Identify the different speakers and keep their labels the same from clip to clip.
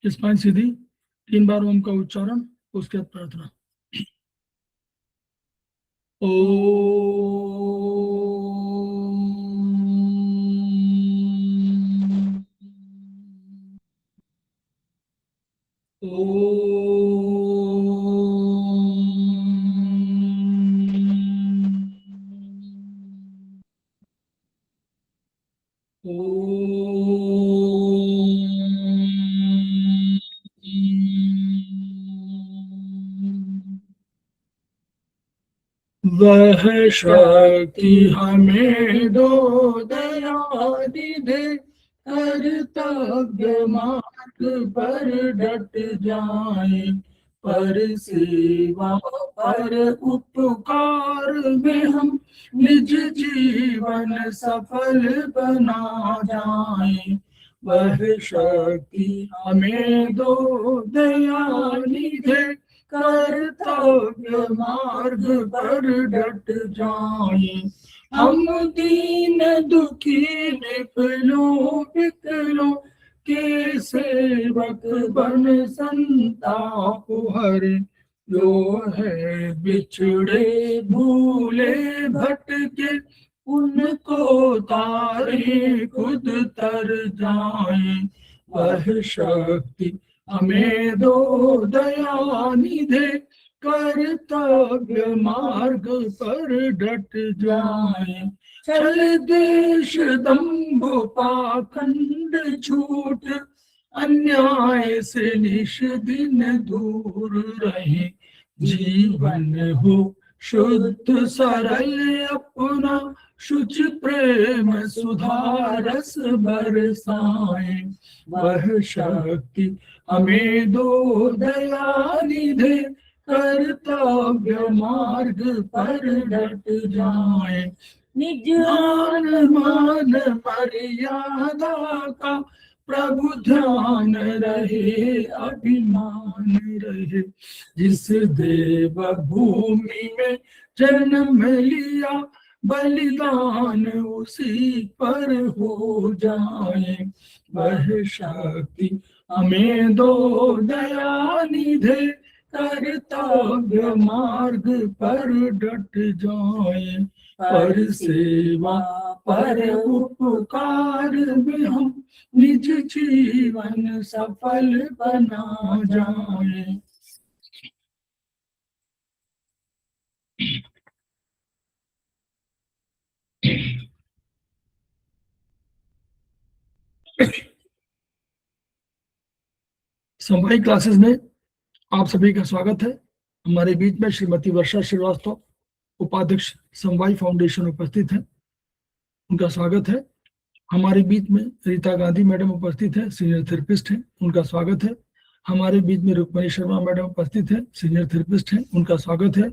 Speaker 1: Spine सीधी, 3 बार ओम का उच्चारण, उसके बाद प्रार्थना। ओ वह शक्ति हमें दो दया दे, कर्तव्य मार्ग पर डट जाए, पर सेवा पर उपकार में हम निज जीवन सफल बना जाए। वह शक्ति हमें दो दयानिधे, कर्तव्य मार्ग पर डट जाए। हम दीन दुखी निकलो बिकलो के सेवक बन संताप हरे, जो है बिछड़े भूले भटके, उनको तारे खुद तर जाए। वह शक्ति हमें दो दयानिधे, कर्तव्य मार्ग पर डट जाए। छल देश दंभ पाखंड झूठ, अन्याय से निश दिन दूर रहे, जीवन हो शुद्ध सरल अपना, शुचि प्रेम सुधारस बरसाए। वह शक्ति हमें दो दयानिधे, कर्तव्य मार्ग पर डट जाए। निजान मान मर्यादा का प्रभु ध्यान रहे, अभिमान रहे, जिस देव भूमि में जन्म लिया, बलिदान उसी पर हो जाए। वह शक्ति हमें दो दयानिधे, कर्तव्य मार्ग पर डट जाए, पर सेवा पर उपकार में हम निज जीवन सफल बना जाए। समवायी क्लासेस में आप सभी का स्वागत है। हमारे बीच में श्रीमती वर्षा श्रीवास्तव, उपाध्यक्ष समवायी फाउंडेशन उपस्थित हैं, उनका स्वागत है। हमारे बीच में रीता गांधी मैडम उपस्थित है, सीनियर थेरेपिस्ट हैं, उनका स्वागत है। हमारे बीच में रुक्मणी शर्मा मैडम उपस्थित है, सीनियर थेरेपिस्ट हैं, उनका स्वागत है।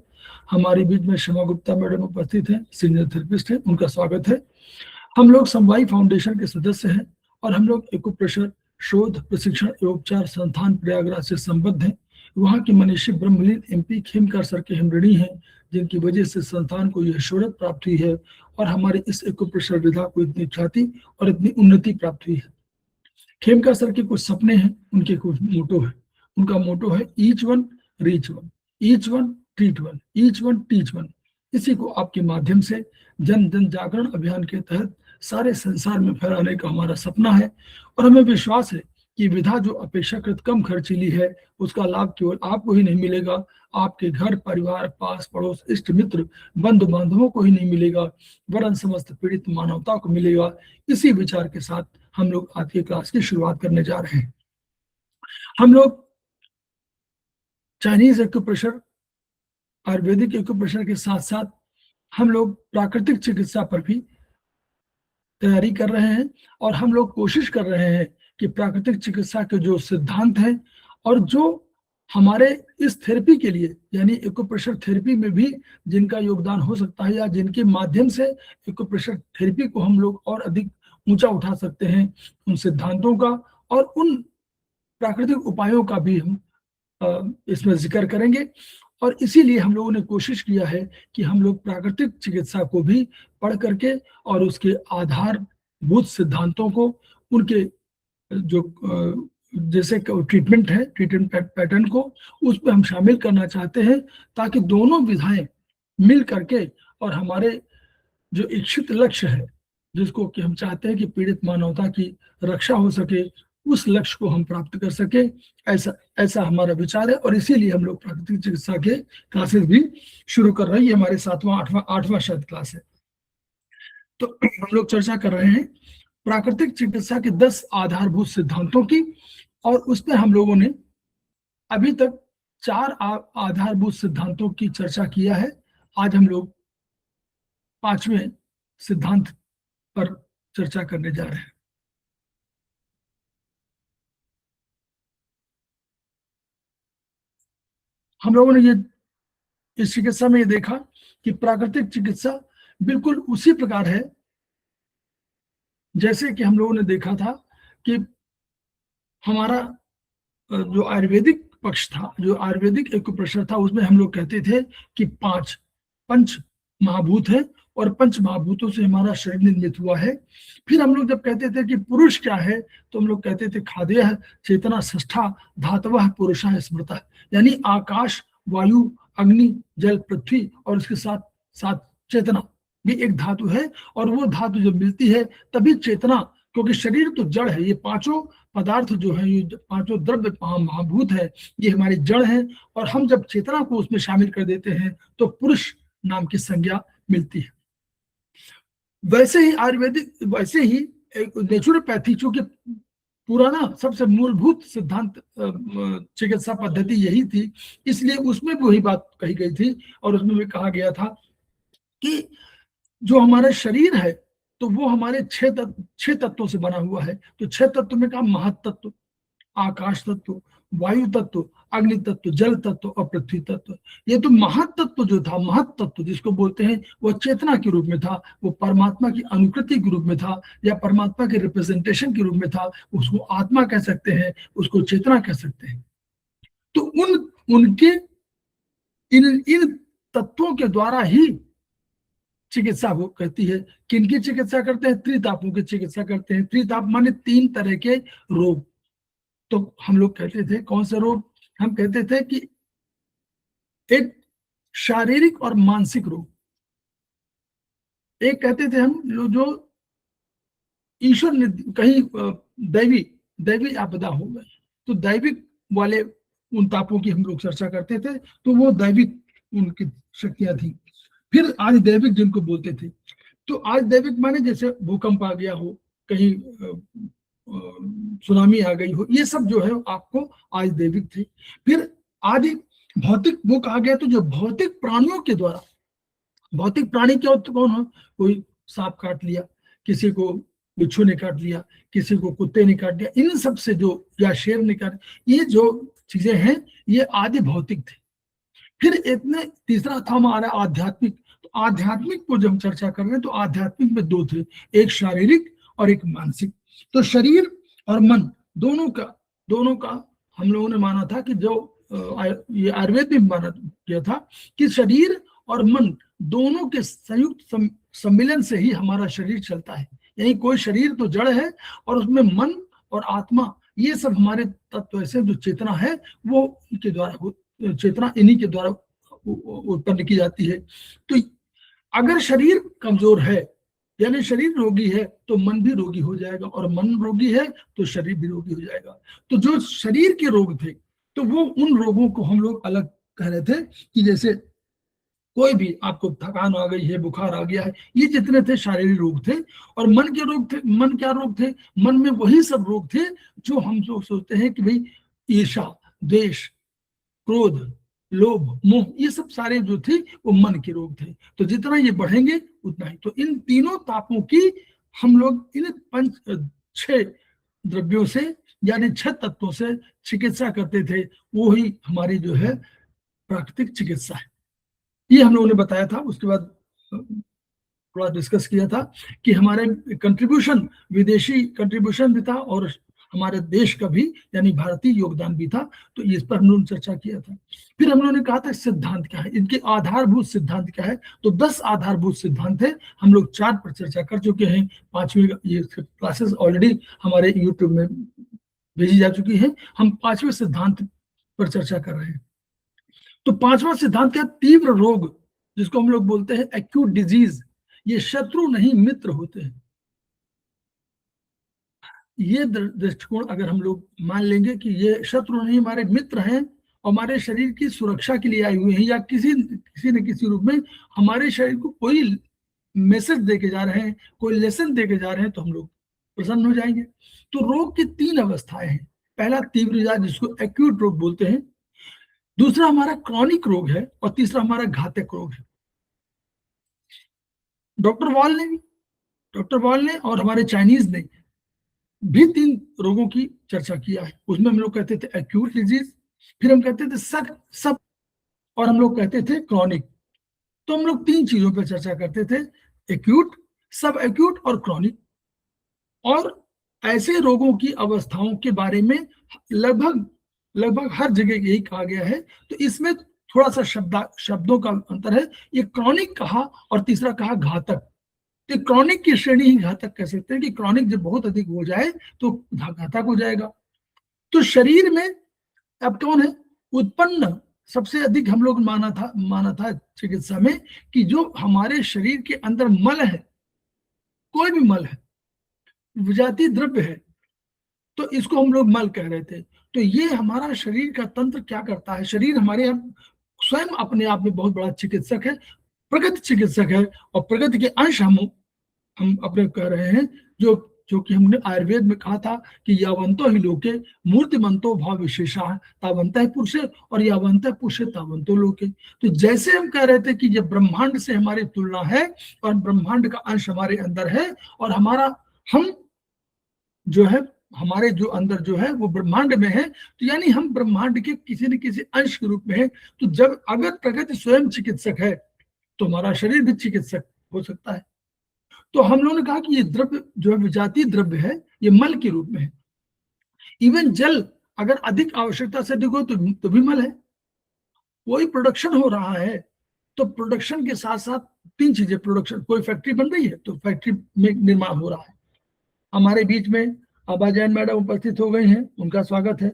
Speaker 1: हमारे बीच में शमा गुप्ता मैडम उपस्थित है, सीनियर थेरेपिस्ट हैं, उनका स्वागत है। हम लोग समवायी फाउंडेशन के सदस्य हैं और हम लोग एक्यूप्रेशर शोध प्रशिक्षण एवं उपचार संस्थान प्रयागराज से संबद्ध हैं। वहाँ की मनीषी ब्रह्मलीन MP खेमकर सर के हम ऋणी हैं, जिनकी वजह से संस्थान को यह शोहरत प्राप्त हुई है और हमारे इस एक्यूप्रेशर विधा को इतनी ख्याति और इतनी उन्नति प्राप्त हुई है। खेमकर सर के कुछ सपने हैं, उनके कुछ मोटो है। उनका मोटो है each one reach one, each one treat one, each one teach one. इसी को आपके माध्यम से जन जन जागरण अभियान के तहत सारे संसार में फैलाने का हमारा सपना है और हमें विश्वास है कि विधा जो अपेक्षाकृत कम खर्चीली है, उसका लाभ केवल आपको ही नहीं मिलेगा, आपके घर परिवार पास पड़ोस इष्ट मित्र बंधु बांधवों को ही नहीं मिलेगा, वरन समस्त पीड़ित मानवता को मिलेगा। इसी विचार के साथ हम लोग आज की क्लास की शुरुआत करने जा रहे हैं। हम लोग चाइनीज एक्यूप्रेशर, आयुर्वेदिक एक्यूप्रेशर के साथ साथ हम लोग प्राकृतिक चिकित्सा पर भी तैयारी कर रहे हैं और हम लोग कोशिश कर रहे हैं कि प्राकृतिक चिकित्सा के जो सिद्धांत हैं और जो हमारे इस थेरेपी के लिए यानी एक्यूप्रेशर थेरेपी में भी जिनका योगदान हो सकता है या जिनके माध्यम से एक्यूप्रेशर थेरेपी को हम लोग और अधिक ऊंचा उठा सकते हैं, उन सिद्धांतों का और उन प्राकृतिक उपायों का भी हम इसमें जिक्र करेंगे। और इसीलिए हम लोगों ने कोशिश किया है कि हम लोग प्राकृतिक चिकित्सा को भी पढ़ करके और उसके आधार भूत सिद्धांतों को, उनके जो जैसे ट्रीटमेंट है, ट्रीटमेंट पैटर्न को उस पर हम शामिल करना चाहते हैं, ताकि दोनों विधाएं मिल करके और हमारे जो इच्छित लक्ष्य है, जिसको कि हम चाहते हैं कि पीड़ित मानवता की रक्षा हो सके, उस लक्ष्य को हम प्राप्त कर सके, ऐसा ऐसा हमारा विचार है। और इसीलिए हम लोग प्राकृतिक चिकित्सा के क्लासेस भी शुरू कर रहे हैं। ये हमारे 7वां 8वां शायद क्लास है। तो हम लोग चर्चा कर रहे हैं प्राकृतिक चिकित्सा के 10 आधारभूत सिद्धांतों की, और उस पर हम लोगों ने अभी तक 4 आधारभूत सिद्धांतों की चर्चा किया है। आज हम लोग 5वें सिद्धांत पर चर्चा करने जा रहे हैं। हम लोगों ने ये इस चिकित्सा में ये देखा कि प्राकृतिक चिकित्सा बिल्कुल उसी प्रकार है जैसे कि हम लोगों ने देखा था कि हमारा जो आयुर्वेदिक पक्ष था, जो आयुर्वेदिक एक्यूप्रेशर था, उसमें हम लोग कहते थे कि पंच महाभूत है और पंच महाभूतों से हमारा शरीर निर्मित हुआ है। फिर हम लोग जब कहते थे कि पुरुष क्या है, तो हम लोग कहते थे खाद्य चेतना षष्ठा धातवः पुरुषः स्मृतः, यानी आकाश, वायु, अग्नि, जल, पृथ्वी और उसके साथ साथ चेतना भी एक धातु है। और वो धातु जब मिलती है तभी चेतना, क्योंकि शरीर तो जड़ है, ये पांचों पदार्थ जो है, ये पांचों द्रव्य महाभूत है, ये हमारी जड़ है। और हम जब चेतना को उसमें शामिल कर देते हैं तो पुरुष नाम की संज्ञा मिलती है। वैसे ही आयुर्वेदिक, वैसे ही नेचुरोपैथी, चूंकि पुराना सबसे मूलभूत सिद्धांत चिकित्सा पद्धति यही थी, इसलिए उसमें भी वही बात कही गई थी। और उसमें भी कहा गया था कि जो हमारा शरीर है तो वो हमारे 6 तत्वों से बना हुआ है। तो 6 तत्व में कहा महत्त्व, आकाश तत्व, वायु तत्व, अग्नि तत्व, जल तत्व और पृथ्वी तत्व। ये तो महत्त्व जो था, महत्त्व जिसको बोलते हैं, वो चेतना के रूप में था, वो परमात्मा की अनुकृति के रूप में था, या परमात्मा के रिप्रेजेंटेशन के रूप में था। उसको आत्मा कह सकते हैं, उसको चेतना कह सकते हैं। तो उनके इन तत्वों के द्वारा ही चिकित्सा वो कहती है। किनकी चिकित्सा करते हैं? त्रितापों की चिकित्सा करते हैं। त्रिताप माने 3 तरह के रोग। तो हम लोग कहते थे, कौन से रोग? हम कहते थे कि एक शारीरिक और मानसिक रोग, एक कहते थे हम जो ईश्वर ने कहीं दैवी दैवी आपदा हो गई, तो दैविक वाले उन तापों की हम लोग चर्चा करते थे, तो वो दैविक उनकी शक्तियां थी। फिर आज दैविक जिनको बोलते थे, तो आज दैविक माने जैसे भूकंप आ गया हो, कहीं सुनामी आ गई हो, ये सब जो है आपको आज दैविक थे। फिर आदि भौतिक वो कहा गया, तो जो भौतिक प्राणियों के द्वारा, भौतिक प्राणी क्या होते, कौन हो? कोई सांप काट लिया, किसी को बिच्छू ने काट लिया, किसी को कुत्ते ने काट लिया, इन सब से जो, या शेर ने काट, ये जो चीजें हैं ये आदि भौतिक थे। फिर इतने तीसरा था हमारा आध्यात्मिक। तो आध्यात्मिक को जब हम चर्चा कर रहे हैं तो आध्यात्मिक में 2 थे, एक शारीरिक और एक मानसिक। तो शरीर और मन दोनों का हम लोगों ने माना था कि जो ये आयुर्वेद में माना गया था कि शरीर और मन दोनों के संयुक्त सम्मिलन से ही हमारा शरीर चलता है। यानी कोई शरीर तो जड़ है और उसमें मन और आत्मा, ये सब हमारे तत्व ऐसे, जो चेतना है वो इनके द्वारा, चेतना इन्हीं के द्वारा उत्पन्न की जाती है। तो अगर शरीर कमजोर है, यानी शरीर रोगी है, तो मन भी रोगी हो जाएगा, और मन रोगी है तो शरीर भी रोगी हो जाएगा। तो जो शरीर के रोग थे, तो वो उन रोगों को हम लोग अलग कह रहे थे कि जैसे कोई भी आपको थकान आ गई है, बुखार आ गया है, ये जितने थे शारीरिक रोग थे। और मन के रोग थे, मन क्या रोग थे? मन में वही सब रोग थे जो हम लोग सोचते हैं कि भाई ईर्ष्या, द्वेष, क्रोध, लोभ, मोह, ये सब सारे जो थे वो मन के रोग थे। तो जितना ये बढ़ेंगे उतना ही। तो इन तीनों तापों की हम लोग इन 6 द्रव्यों से, यानी 6 तत्वों से चिकित्सा करते थे। वो ही हमारी जो है प्राकृतिक चिकित्सा है। ये हम लोगों ने बताया था। उसके बाद थोड़ा डिस्कस किया था कि हमारे कंट्रीब्यूशन, विदेशी कंट्रीब्यूशन भी था और हमारे देश का भी यानी भारतीय योगदान भी था। तो इस पर हम लोगों ने चर्चा किया था। फिर हम लोगों ने कहा था सिद्धांत क्या है, इनके आधारभूत सिद्धांत क्या है। तो 10 आधारभूत सिद्धांत है, हम लोग 4 पर चर्चा कर चुके हैं। 5वीं ये क्लासेस ऑलरेडी हमारे यूट्यूब में भेजी जा चुकी है। हम 5वें सिद्धांत पर चर्चा कर रहे हैं। तो 5वां सिद्धांत क्या, तीव्र रोग, जिसको हम लोग बोलते हैं एक्यूट डिजीज, ये शत्रु नहीं मित्र होते हैं। ये दृष्टिकोण अगर हम लोग मान लेंगे कि ये शत्रु नहीं, हमारे मित्र हैं और हमारे शरीर की सुरक्षा के लिए आए हुए हैं, या किसी न किसी रूप में हमारे शरीर को कोई मैसेज देके जा रहे हैं, कोई लेसन देके जा रहे हैं, तो हम लोग प्रसन्न हो जाएंगे। तो रोग की 3 अवस्थाएं हैं। पहला तीव्र इलाज, जिसको एक्यूट रोग बोलते हैं, दूसरा हमारा क्रॉनिक रोग है, और तीसरा हमारा घातक रोग है। डॉक्टर वॉल ने और हमारे चाइनीज ने भी 3 रोगों की चर्चा किया है। उसमें हम लोग कहते थे एक्यूट डिजीज, फिर हम कहते थे सब, और हम लोग कहते थे क्रॉनिक। तो हम लोग 3 चीजों पर चर्चा करते थे, एक्यूट, सब एक्यूट और क्रॉनिक। और ऐसे रोगों की अवस्थाओं के बारे में लगभग हर जगह यही कहा गया है। तो इसमें थोड़ा सा शब्दों का अंतर है। ये क्रॉनिक कहा और तीसरा कहा घातक। तो क्रॉनिक की श्रेणी ही घातक कह सकते हैं कि क्रॉनिक जब बहुत अधिक हो जाए तो घातक हो जाएगा। तो शरीर में अब कौन है उत्पन्न सबसे अधिक, हम लोग माना था चिकित्सा में कि जो हमारे शरीर के अंदर मल है, कोई भी मल है, विजातीय द्रव्य है, तो इसको हम लोग मल कह रहे थे। तो ये हमारा शरीर का तंत्र क्या करता है, शरीर हमारे स्वयं अपने आप में बहुत बड़ा चिकित्सक है, प्रगति चिकित्सक है। और प्रगति के अंश हम अपने कह रहे हैं, जो कि हमने आयुर्वेद में कहा था कि यावंतो ही लोके मूर्तिमंतो भाव विशेषा तावंत पुरुषे और यावंत पुरुषे तावंतो लोके। तो जैसे हम कह रहे थे कि ये ब्रह्मांड से हमारी तुलना है और ब्रह्मांड का अंश हमारे अंदर है, और हम जो है हमारे जो अंदर जो है वो ब्रह्मांड में है, तो यानी हम ब्रह्मांड के किसी न किसी अंश के रूप में है। तो जब अगर प्रगति स्वयं चिकित्सक है तो हमारा शरीर भी चिकित्सक हो सकता है। तो हम लोगों ने कहा कि ये द्रव्य जो है विजातीय द्रव्य है, ये मल के रूप में है। इवन जल अगर अधिक आवश्यकता से अधिक हो तो भी मल है। कोई प्रोडक्शन हो रहा है तो प्रोडक्शन के साथ साथ 3 चीजें, प्रोडक्शन, कोई फैक्ट्री बन रही है तो फैक्ट्री में निर्माण हो रहा है। हमारे बीच में आबा जैन मैडम उपस्थित हो गई हैं, उनका स्वागत है।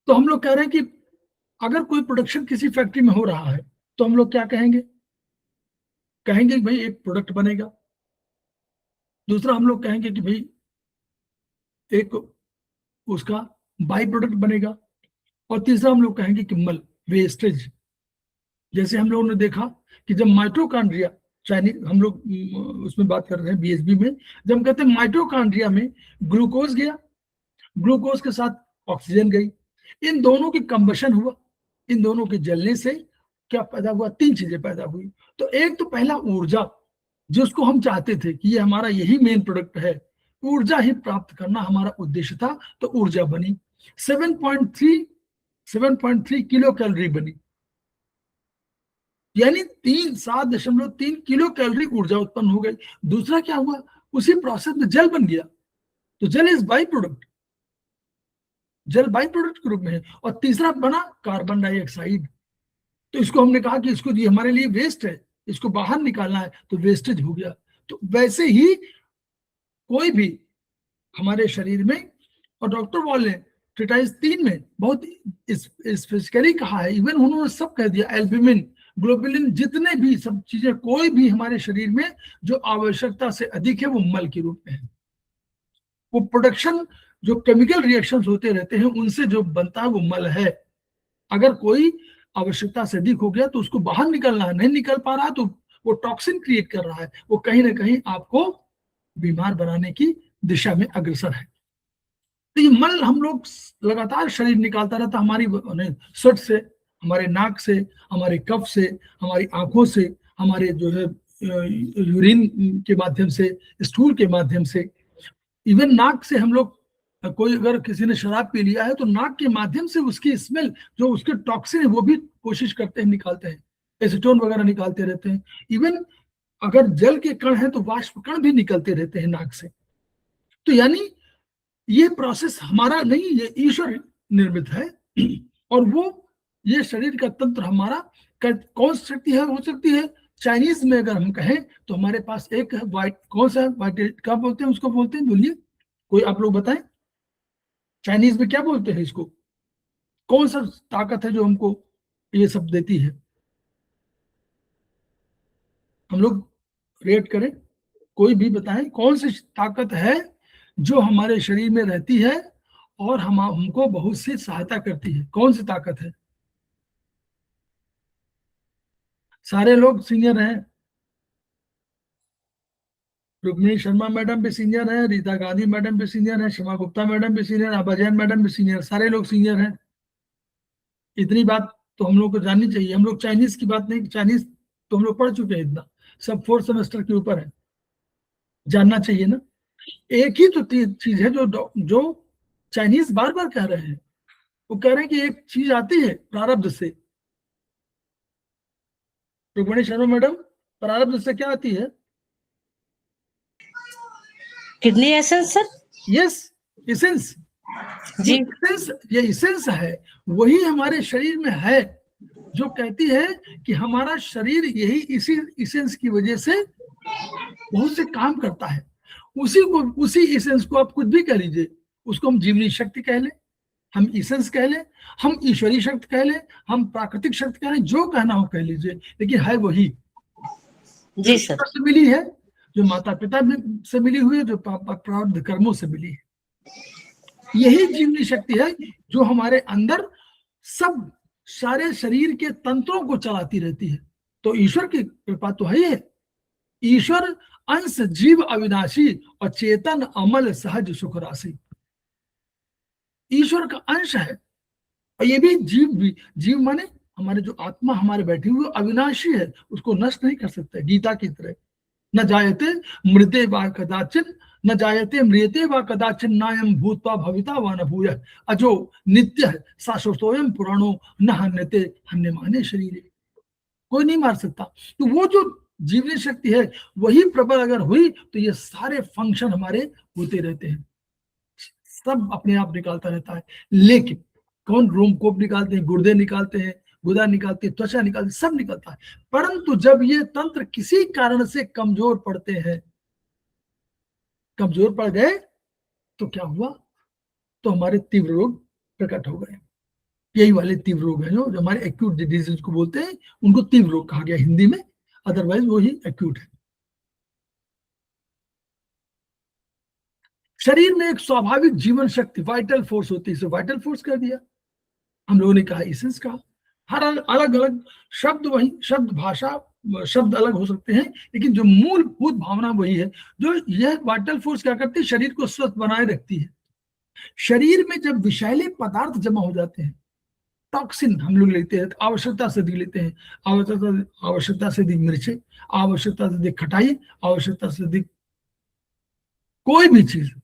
Speaker 1: तो हम लोग कह रहे हैं कि अगर कोई प्रोडक्शन किसी फैक्ट्री में हो रहा है तो हम लोग क्या कहेंगे कि भाई एक प्रोडक्ट बनेगा। दूसरा हम लोग कहेंगे कि भाई एक उसका बाई प्रोडक्ट बनेगा। और तीसरा हम लोग कहेंगे कि मल, वेस्टेज। जैसे हम लोगों ने देखा कि जब माइटोकॉन्ड्रिया, चाइनीज हम लोग उसमें बात कर रहे हैं बीएसबी में, जब हम कहते हैं माइटोकॉन्ड्रिया में ग्लूकोज गया, ग्लूकोज के साथ ऑक्सीजन गई, इन दोनों की कंबशन हुआ, इन दोनों के जलने से क्या पैदा हुआ, 3 चीजें पैदा हुई। तो एक तो पहला ऊर्जा, जिसको हम चाहते थे कि ये हमारा यही मेन प्रोडक्ट है, ऊर्जा ही प्राप्त करना हमारा उद्देश्य था, तो ऊर्जा बनी 7.3 किलो कैलोरी बनी, यानी 7.3 किलो कैलोरी ऊर्जा उत्पन्न हो गई। दूसरा क्या हुआ, उसी प्रोसेस में जल बन गया, तो जल इज बाई प्रोडक्ट, जल बाई प्रोडक्ट के रूप में है। और तीसरा बना कार्बन डाइऑक्साइड। तो इसको हमने कहा कि इसको ये हमारे लिए वेस्ट है, इसको बाहर निकालना है, तो वेस्टेज हो गया। तो वैसे ही कोई भी हमारे शरीर में, और डॉक्टर वॉल ने ट्रिटाइज 3 में बहुत स्पेसिफिकली कहा है, इवन उन्होंने सब कह दिया, एल्ब्यूमिन, ग्लोबुलिन, जितने भी सब चीजें, कोई भी हमारे शरीर में जो आवश्यकता से अधिक है वो मल के रूप में है। वो प्रोडक्शन, जो केमिकल रिएक्शंस होते रहते हैं उनसे जो बनता है वो मल है। अगर कोई आवश्यकता से अधिक हो गया तो उसको बाहर निकलना है, नहीं निकल पा रहा तो वो टॉक्सिन क्रिएट कर रहा है, वो कहीं ना कहीं आपको बीमार बनाने की दिशा में अग्रसर है। तो ये मल हम लोग लगातार शरीर निकालता रहता, हमारी स्वेट से, हमारे नाक से, हमारे कफ से, हमारी आंखों से, हमारे जो है यूरिन के माध्यम से, स्टूल के माध्यम से, इवन नाक से हम लोग, कोई अगर किसी ने शराब पी लिया है तो नाक के माध्यम से उसकी स्मेल, जो उसके टॉक्सिन है वो भी कोशिश करते हैं, निकालते हैं, एसीटोन वगैरह निकालते रहते हैं। इवन अगर जल के कण है तो वाष्प कण भी निकलते रहते हैं नाक से। तो यानी ये प्रोसेस हमारा नहीं, ये ईश्वर निर्मित है। और वो ये शरीर का तंत्र हमारा कौन शक्ति है, हो सकती है चाइनीज में अगर हम कहें तो हमारे पास एक है वाइट, कौन सा वाइट, क्या बोलते हैं उसको, बोलते हैं, बोलिए कोई आप लोग बताएं, चाइनीज में क्या बोलते हैं इसको, कौन सा ताकत है जो हमको ये सब देती है, हम लोग रेट करें, कोई भी बताएं कौन सी ताकत है जो हमारे शरीर में रहती है और हमको बहुत सी सहायता करती है, कौन सी ताकत है। सारे लोग सीनियर हैं, रुक्मिणी शर्मा मैडम भी सीनियर है, रीता गांधी मैडम भी सीनियर है, क्षमा गुप्ता मैडम भी सीनियर, आभा जैन मैडम भी सीनियर, सारे लोग सीनियर हैं। इतनी बात तो हम लोग को जाननी चाहिए। हम लोग चाइनीज की बात नहीं, चाइनीज तो हम लोग पढ़ चुके हैं, इतना सब 4th सेमेस्टर के ऊपर है, जानना चाहिए ना। एक ही तो चीज है जो चाइनीज बार बार कह रहे हैं, वो कह रहे हैं कि एक चीज आती है प्रारब्ध से। रुक्मिणी शर्मा मैडम, प्रारब्ध से क्या आती है?
Speaker 2: Kidney essence sir.
Speaker 1: Yes, essence जी, ये एसेंस है, वही हमारे शरीर में है, जो कहती है कि हमारा शरीर यही इसी एसेंस की वजह से बहुत से काम करता है। उसी एसेंस को आप कुछ भी कह लीजिए, उसको हम जीवनी शक्ति कह लें, हम एसेंस कह लें, हम ईश्वरीय शक्ति कह लें, हम प्राकृतिक शक्ति कह लें, जो कहना हो कह लीजिए, लेकिन है वही
Speaker 2: जी सर,
Speaker 1: से मिली है, जो माता पिता से मिली हुई है, जो प्रारब्ध कर्मों से मिली है। यही जीवनी शक्ति है जो हमारे अंदर सब सारे शरीर के तंत्रों को चलाती रहती है। तो ईश्वर की कृपा तो है ही है। ईश्वर अंश जीव अविनाशी और चेतन अमल सहज सुख राशि, ईश्वर का अंश है। और ये भी जीव माने हमारे जो आत्मा हमारे बैठी हुई अविनाशी है, उसको नष्ट नहीं कर सकते। गीता की तरह न जायते मृते वा कदाचिन, न जायते म्रियते वा कदाचिन, नायम भूत्वा भविता वा न भूय, अजो नित्य है शाश्वतोयम पुराणो न हन्यते हन्यमाने शरीरे, कोई नहीं मार सकता। तो वो जो जीवनी शक्ति है वही प्रबल अगर हुई तो ये सारे फंक्शन हमारे होते रहते हैं, सब अपने आप निकालता रहता है। लेकिन कौन रोमकूप निकालते हैं, गुर्दे निकालते हैं, गुदा निकालते हैं, त्वचा निकालते, सब निकलता है। परंतु जब ये तंत्र किसी कारण से कमजोर पड़ते हैं, कमजोर पड़ गए तो क्या हुआ, तो हमारे तीव्र रोग प्रकट हो गए। यही वाले तीव्र रोग है जो हमारे एक्यूट डिजीज को बोलते हैं, उनको तीव्र रोग कहा गया हिंदी में, अदरवाइज वो ही एक्यूट है। शरीर में एक स्वाभाविक जीवन शक्ति वाइटल फोर्स होती है, इसे वाइटल फोर्स कह दिया, हम लोगों ने कहा एसेंस कहा। हर अलग अलग शब्द, वही शब्द भाषा शब्द अलग हो सकते हैं, लेकिन जो मूलभूत भावना वही है। जो यह वाइटल फोर्स क्या करती है, शरीर को स्वस्थ बनाए रखती है। शरीर में जब विषैले पदार्थ जमा हो जाते हैं, टॉक्सिन हम लोग लेते हैं, आवश्यकता से अधिक लेते हैं, आवश्यकता से अधिक मिर्चे, आवश्यकता से अधिक खटाई, आवश्यकता से अधिक कोई भी चीज,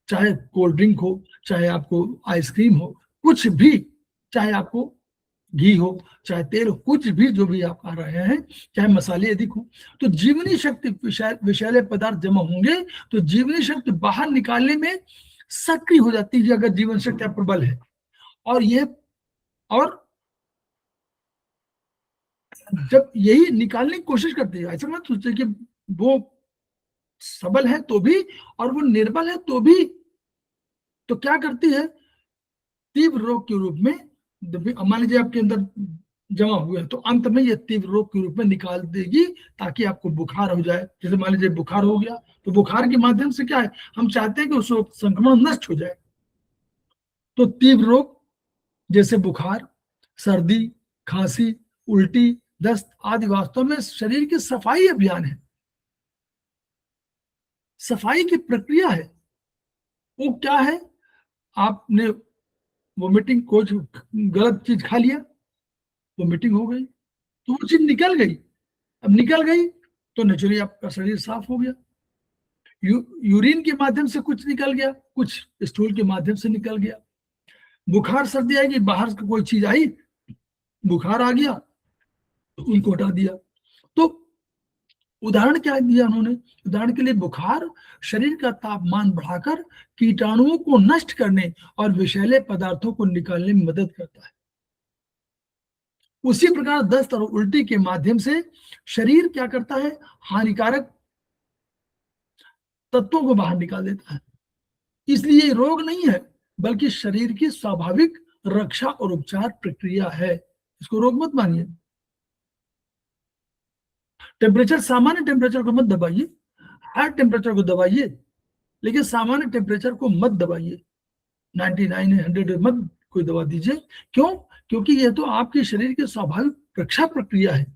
Speaker 1: चाहे कोल्ड ड्रिंक हो, चाहे आपको आइसक्रीम हो, कुछ भी, चाहे आपको घी हो, चाहे तेल हो, कुछ भी जो भी आप खा रहे हैं, चाहे मसाले अधिक हो, तो जीवनी शक्ति विषैले पदार्थ जमा होंगे तो जीवनी शक्ति बाहर निकालने में सक्रिय हो जाती है अगर जीवन शक्ति प्रबल है। और जब यही निकालने की कोशिश करती है, ऐसा मत सोचिए कि वो सबल है तो भी और वो निर्बल है तो भी, तो क्या करती है, तीव्र रोग के रूप में, मान लीजिए आपके अंदर जमा हुआ है तो अंत में ये तीव्र रोग के रूप में निकाल देगी, ताकि आपको बुखार हो जाए। जैसे मान लीजिए बुखार हो गया तो बुखार के माध्यम से क्या है, हम चाहते हैं कि उस संक्रमण नष्ट हो जाए। तो तीव्र रोग जैसे बुखार, सर्दी, खांसी, उल्टी, दस्त आदि वास्तव में शरीर की सफाई अभियान है, सफाई की प्रक्रिया है। वो क्या है, आपने वोमिटिंग कुछ गलत चीज खा लिया, वोमिटिंग हो गई, तो वो चीज निकल गई। अब निकल गई तो नेचुरली आपका शरीर साफ हो गया। यूरिन के माध्यम से कुछ निकल गया, कुछ स्टूल के माध्यम से निकल गया। बुखार सर्दी आएगी, बाहर से कोई चीज आई, बुखार आ गया तो उनको हटा दिया। तो उदाहरण क्या दिया उन्होंने? उदाहरण के लिए बुखार शरीर का तापमान बढ़ाकर कीटाणुओं को नष्ट करने और विषैले पदार्थों को निकालने में मदद करता है। उसी प्रकार दस्त और उल्टी के माध्यम से शरीर क्या करता है? हानिकारक तत्वों को बाहर निकाल देता है। इसलिए ये रोग नहीं है, बल्कि शरीर की स्वाभाविक रक्षा और उपचार प्रक्रिया है। इसको रोग मत मानिए। टेम्परेचर, सामान्य टेम्परेचर को मत दबाइए, हाई टेम्परेचर को दबाइए, लेकिन सामान्य टेम्परेचर को मत दबाइए। 99 है, 100 है, मत कोई दवा दीजिए। क्यों? क्योंकि यह तो आपके शरीर की स्वाभाविक रक्षा प्रक्रिया है।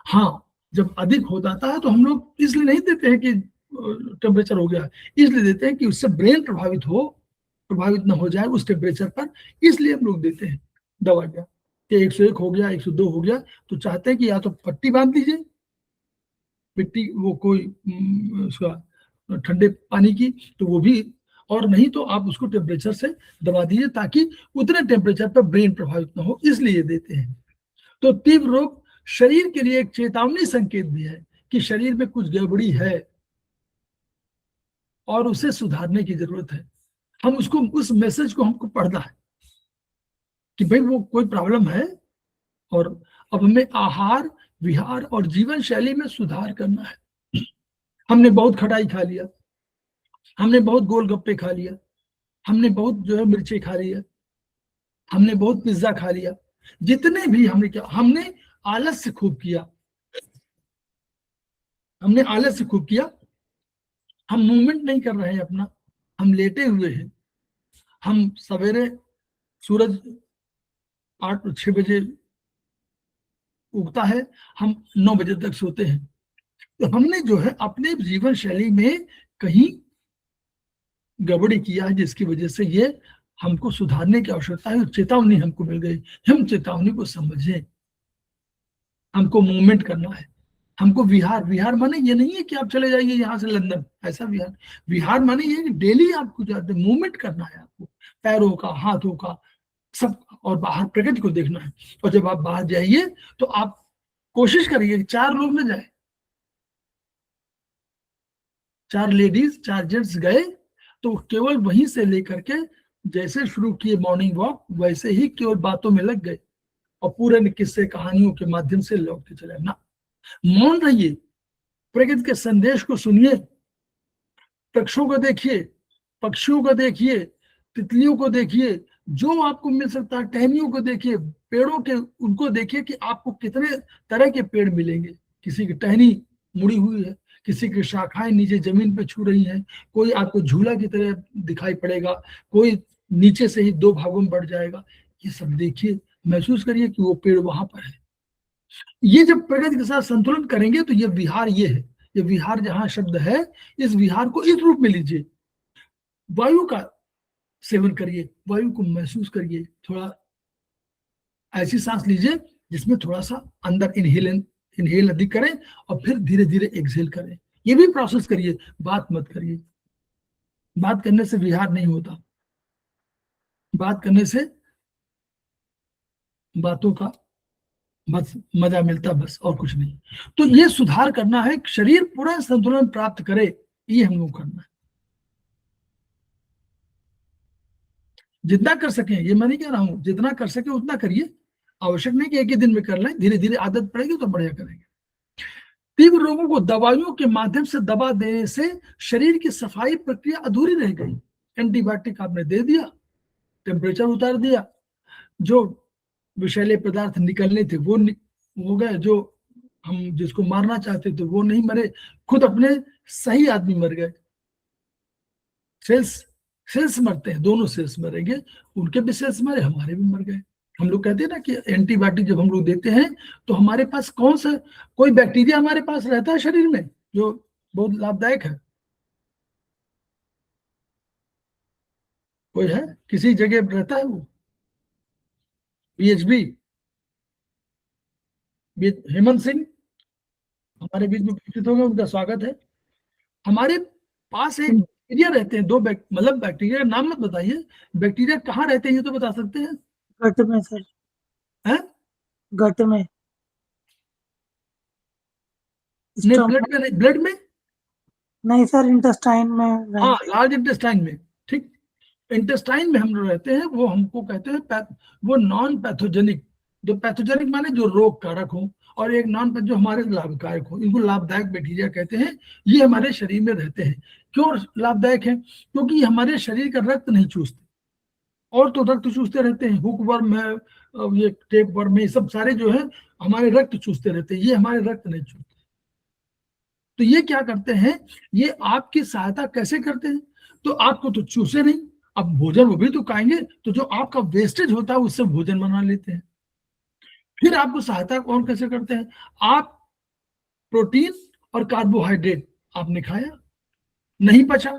Speaker 1: हाँ, जब अधिक हो जाता है तो हम लोग इसलिए नहीं देते हैं कि टेम्परेचर हो गया, इसलिए देते हैं कि उससे ब्रेन प्रभावित ना हो जाए उस टेम्परेचर पर, इसलिए हम लोग देते हैं दवाइयाँ। कि 101 हो गया, 102 हो गया, तो चाहते हैं कि या तो पट्टी बांध दीजिए, मिट्टी वो कोई उसका ठंडे पानी की, तो वो भी, और नहीं तो आप उसको टेम्परेचर से दबा दीजिए ताकि उतने टेम्परेचर पर ब्रेन प्रभावित ना हो, इसलिए देते हैं। तो तीव्र रोग शरीर के लिए एक चेतावनी संकेत भी है कि शरीर में कुछ गड़बड़ी है और उसे सुधारने की जरूरत है। हम उसको, उस मैसेज को हमको पढ़ना है कि भाई वो कोई प्रॉब्लम है और अब हमें आहार विहार और जीवन शैली में सुधार करना है। हमने बहुत खटाई खा लिया, हमने बहुत गोलगप्पे खा लिया, हमने बहुत जो है मिर्ची खा लिया, हमने बहुत पिज्जा खा लिया, जितने भी हमने क्या, हमने आलस से खूब किया, हमने आलस से खूब किया। हम मूवमेंट नहीं कर रहे हैं अपना, हम लेटे हुए हैं। हम सवेरे सूरज 6 बजे उगता है, हम 9 बजे तक सोते हैं। तो हमने जो है अपने जीवन शैली में कहीं गड़बड़ी किया है, जिसकी वजह से ये हमको सुधारने की आवश्यकता है। चेतावनी हमको मिल गई, हम चेतावनी को समझें। हमको मूवमेंट करना है, हमको विहार, विहार माने ये नहीं है कि आप चले जाइए यहाँ से लंदन, ऐसा विहार। विहार माने ये कि डेली आपको जाते मूवमेंट करना है, आपको पैरों का, हाथों का, सब, और बाहर प्रकृति को देखना है। और जब आप बाहर जाइए तो आप कोशिश करिए कि 4 लोग न जाए, 4 लेडीज 4 जेंट्स गए तो केवल वहीं से लेकर के जैसे शुरू किए मॉर्निंग वॉक, वैसे ही केवल बातों में लग गए और पूरे किस्से कहानियों के माध्यम से लौटते चले ना। मौन रहिए, प्रकृति के संदेश को सुनिए, वृक्षों को देखिए, पक्षियों को देखिए, तितलियों को देखिए, जो आपको मिल सकता है, टहनियों को देखिए, पेड़ों के उनको देखिए कि आपको कितने तरह के पेड़ मिलेंगे। किसी की टहनी मुड़ी हुई है, किसी की शाखाएं नीचे जमीन पे छू रही हैं, कोई आपको झूला की तरह दिखाई पड़ेगा, कोई नीचे से ही 2 भागों में बढ़ जाएगा। ये सब देखिए, महसूस करिए कि वो पेड़ वहां पर है। ये जब प्रकृति के साथ संतुलन करेंगे तो ये विहार ये है। ये विहार जहां शब्द है, इस विहार को इस रूप में लीजिए। वायु का सेवन करिए, वायु को महसूस करिए, थोड़ा ऐसी सांस लीजिए जिसमें थोड़ा सा अंदर इनहेल अधिक करें और फिर धीरे धीरे एक्सहेल करें। ये भी प्रोसेस करिए, बात मत करिए। बात करने से विहार नहीं होता, बात करने से बातों का बस मजा मिलता, बस और कुछ नहीं। तो ये सुधार करना है, शरीर पूरा संतुलन प्राप्त करे, ये हम लोग करना है। जितना कर सकें, ये मैं नहीं कह रहा हूं, जितना कर सके उतना करिए। आवश्यक नहीं कि एक ही दिन में कर लें, धीरे धीरे आदत पड़ेगी तो बढ़िया करेंगे। तीव्र रोगों को दवाइयों के माध्यम से दबा देने से शरीर की सफाई प्रक्रिया अधूरी रह गई। एंटीबायोटिक आपने दे दिया, टेम्परेचर उतार दिया, जो विषैले पदार्थ निकलने थे वो हो गए, जो हम जिसको मारना चाहते थे वो नहीं मरे, खुद अपने सही आदमी मर गए। सेल्स सेल्स मरते हैं, दोनों सेल्स मरेंगे, उनके भी सेल्स मरे, हमारे भी मर गए। हम लोग कहते हैं ना कि एंटीबायोटिक जब हम लोग देते हैं तो हमारे पास कौन सा, कोई बैक्टीरिया हमारे पास रहता है शरीर में जो बहुत लाभदायक है? कोई है? किसी जगह रहता है वो? बीएचबी, हेमंत सिंह हमारे बीच में उपस्थित हो गए, उनका स्वागत है। हमारे पास एक बैक्टीरिया रहते हैं, मतलब बैक्टीरिया का नाम मत बताइए, बैक्टीरिया कहाँ रहते हैं ये तो बता सकते हैं?
Speaker 3: गट में सर,
Speaker 1: हैं?
Speaker 3: गट में।
Speaker 1: नहीं,
Speaker 3: Stomach-
Speaker 1: ब्लड में नहीं, ब्लड में
Speaker 3: नहीं सर, इंटेस्टाइन में
Speaker 1: हाँ, लार्ज इंटेस्टाइन में, ठीक। इंटेस्टाइन में हम लोग रहते हैं, वो हमको कहते हैं वो नॉन पैथोजेनिक। जो पैथोजेनिक माने जो रोग कारक हो, और एक नॉन जो हमारे लाभकारक हो, इनको लाभदायक बैक्टीरिया कहते हैं। ये हमारे शरीर में रहते हैं। क्यों लाभदायक है? क्योंकि ये हमारे शरीर का रक्त नहीं चूसते। और तो रक्त चूसते रहते हैं, हुक वर्म है, ये टेप वर्म है, ये सब सारे जो है हमारे रक्त चूसते रहते हैं, ये हमारे रक्त नहीं चूसते। तो ये क्या करते हैं, ये आपकी सहायता कैसे करते हैं? तो आपको तो चूसे नहीं, अब भोजन वो भी तो खाएंगे, तो जो आपका वेस्टेज होता है उससे भोजन बना लेते हैं। फिर आपको सहायता कौन कैसे करते हैं? आप प्रोटीन और कार्बोहाइड्रेट आपने खाया, नहीं पचा,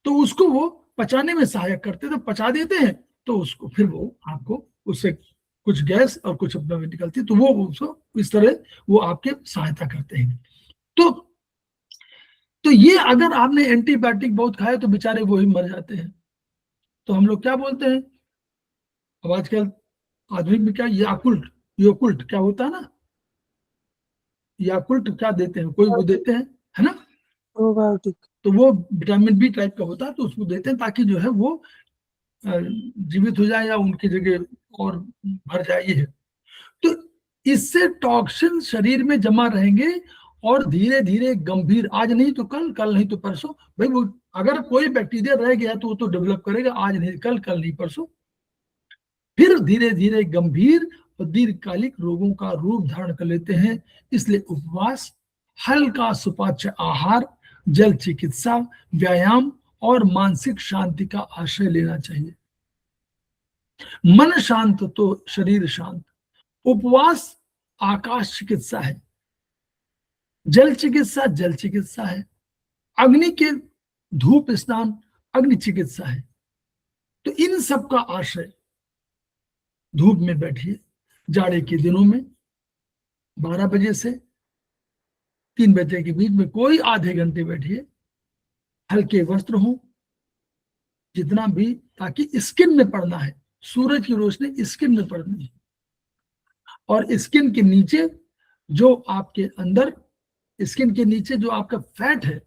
Speaker 1: तो उसको वो पचाने में सहायक करते, तो पचा देते हैं, तो उसको फिर वो आपको उससे कुछ गैस और कुछ अपना निकलती है, तो वो उसको इस तरह वो आपके सहायता करते हैं। तो ये अगर आपने एंटीबायोटिक बहुत खाया तो बेचारे वो ही मर जाते हैं। तो हम लोग क्या बोलते हैं, अब आजकल आधुनिक में क्या याकुल्ट योकुल्ट क्या होता है ना, याकुल्ट क्या देते हैं, कोई वो देते हैं, है ना।
Speaker 3: प्रोबायोटिक।
Speaker 1: तो वो विटामिन बी टाइप का होता है, तो उसको देते हैं ताकि जो है वो जीवित हो जाए या उनकी जगह और भर जाए, ये है। तो इससे टॉक्सिन शरीर में जमा रहेंगे और धीरे धीरे गंभीर, आज नहीं तो कल, कल नहीं तो परसों, भाई वो अगर कोई बैक्टीरिया रह गया तो वो तो डेवलप करेगा, आज नहीं कल, कल नहीं परसों, फिर धीरे धीरे गंभीर और दीर्घकालिक रोगों का रूप धारण कर लेते हैं। इसलिए उपवास, हल्का सुपाच्य आहार, जल चिकित्सा, व्यायाम और मानसिक शांति का आश्रय लेना चाहिए। मन शांत तो शरीर शांत। उपवास आकाश चिकित्सा है, जल चिकित्सा जल चिकित्सा है, अग्नि के धूप स्नान अग्नि चिकित्सा है। तो इन सब का आश्रय, धूप में बैठिए, जाड़े के दिनों में 12 बजे से 3 बजे के बीच में कोई आधे घंटे बैठिए, हल्के वस्त्र हो जितना भी, ताकि स्किन में पड़ना है, सूरज की रोशनी स्किन में पड़नी है, और स्किन के नीचे जो आपके अंदर, स्किन के नीचे जो आपका फैट है,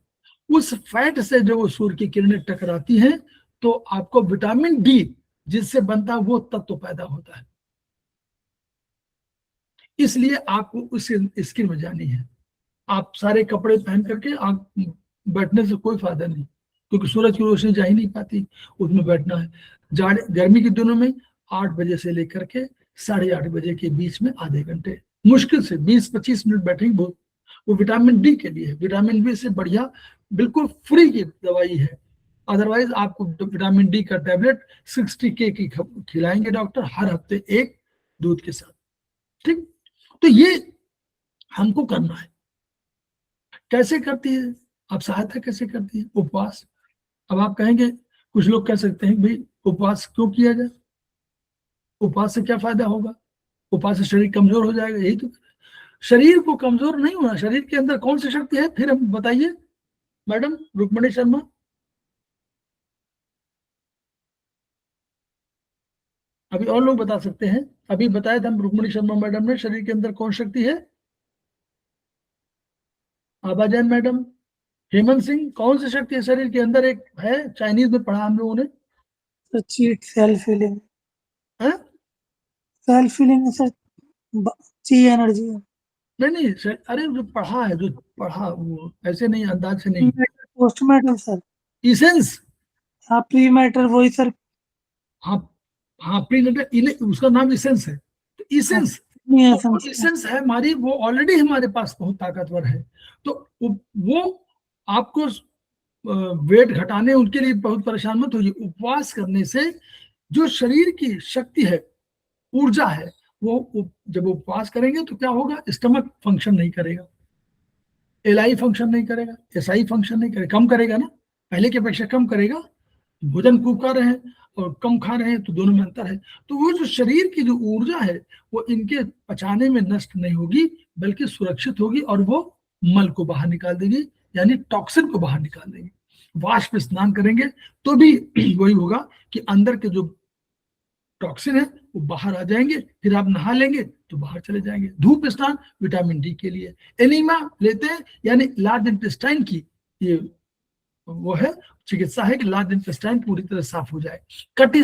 Speaker 1: उस फैट से जो वो सूर्य की किरणें टकराती हैं, तो आपको विटामिन डी जिससे बनता है वो तत्व पैदा होता है। इसलिए आपको उस स्किन में जानी है। आप सारे कपड़े पहन करके आप बैठने से कोई फायदा नहीं, क्योंकि सूरज की रोशनी जा ही नहीं पाती, उसमें बैठना है। गर्मी के दिनों में 8 बजे से लेकर के 8:30 बजे के बीच में आधे घंटे, मुश्किल से 20-25 मिनट बैठेंगे बहुत। वो विटामिन डी के लिए है, विटामिन डी से बढ़िया बिल्कुल फ्री की दवाई है। अदरवाइज आपको विटामिन डी का टैबलेट 60K की खिलाएंगे डॉक्टर, हर हफ्ते एक दूध के साथ, ठीक। तो ये हमको करना है। कैसे करती है, आप सहायता कैसे करती है उपवास? अब आप कहेंगे, कुछ लोग कह सकते हैं भाई उपवास क्यों किया जाए, उपवास से क्या फायदा होगा, उपवास से शरीर कमजोर हो जाएगा। यही तो, शरीर को कमजोर नहीं होना, शरीर के अंदर कौन सी शक्ति है, फिर हम बताइए मैडम रुक्मणी शर्मा। अभी और लोग बता सकते हैं, अभी बताया था हम रुक्मणी शर्मा मैडम ने, शरीर के अंदर कौन शक्ति है? आबाजैन मैडम, हेमंत सिंह, कौन सी शक्ति है शरीर के अंदर? एक है, चाइनीज में पढ़ा हम लोगों ने,
Speaker 3: सर चीट सेल्फ फीलिंग।
Speaker 1: है?
Speaker 3: सेल्फ फीलिंग सर, ची एनर्जी।
Speaker 1: नहीं नहीं सर, अरे जो पढ़ा है, जो पढ़ा वो ऐसे नहीं, अंदाज से नहीं।
Speaker 3: पोस्ट मैटर सर,
Speaker 1: इसेंस,
Speaker 3: हाँ प्री मैटर वही सर।
Speaker 1: हाँ हाँ, प्री, उसका नाम इसेंस है। तो इसेंस, इसेंस है हमारी, वो ऑलरेडी हमारे पास बहुत ताकतवर है। तो वो आपको वेट घटाने, उनके लिए बहुत परेशान मत होइए। उपवास करने से जो शरीर की शक्ति है, ऊर्जा है, वो जब उपवास करेंगे तो क्या होगा, स्टमक फंक्शन नहीं करेगा, एलआई फंक्शन नहीं करेगा, एसआई फंक्शन नहीं करेगा, कम करेगा ना, पहले की अपेक्षा कम करेगा। भोजन खूब खा रहे हैं और कम खा रहे हैं तो दोनों में अंतर है। तो वो जो शरीर की जो ऊर्जा है वो इनके पचाने में नष्ट नहीं होगी, बल्कि सुरक्षित होगी, और वो मल को बाहर निकाल देगी, यानी टॉक्सिन को बाहर निकाल देगी। वाष्प स्नान करेंगे तो भी वही होगा कि अंदर के जो टॉक्सिन है वो बाहर आ जाएंगे, फिर आप नहा लेंगे तो बाहर चले जाएंगे। धूप स्नान विटामिन डी के लिए। एनीमा लेते हैं यानी लार्ज इंटेस्टाइन की ये वो है चिकित्सा है कि लार्ज इंटेस्टाइन पूरी तरह साफ हो जाए। कट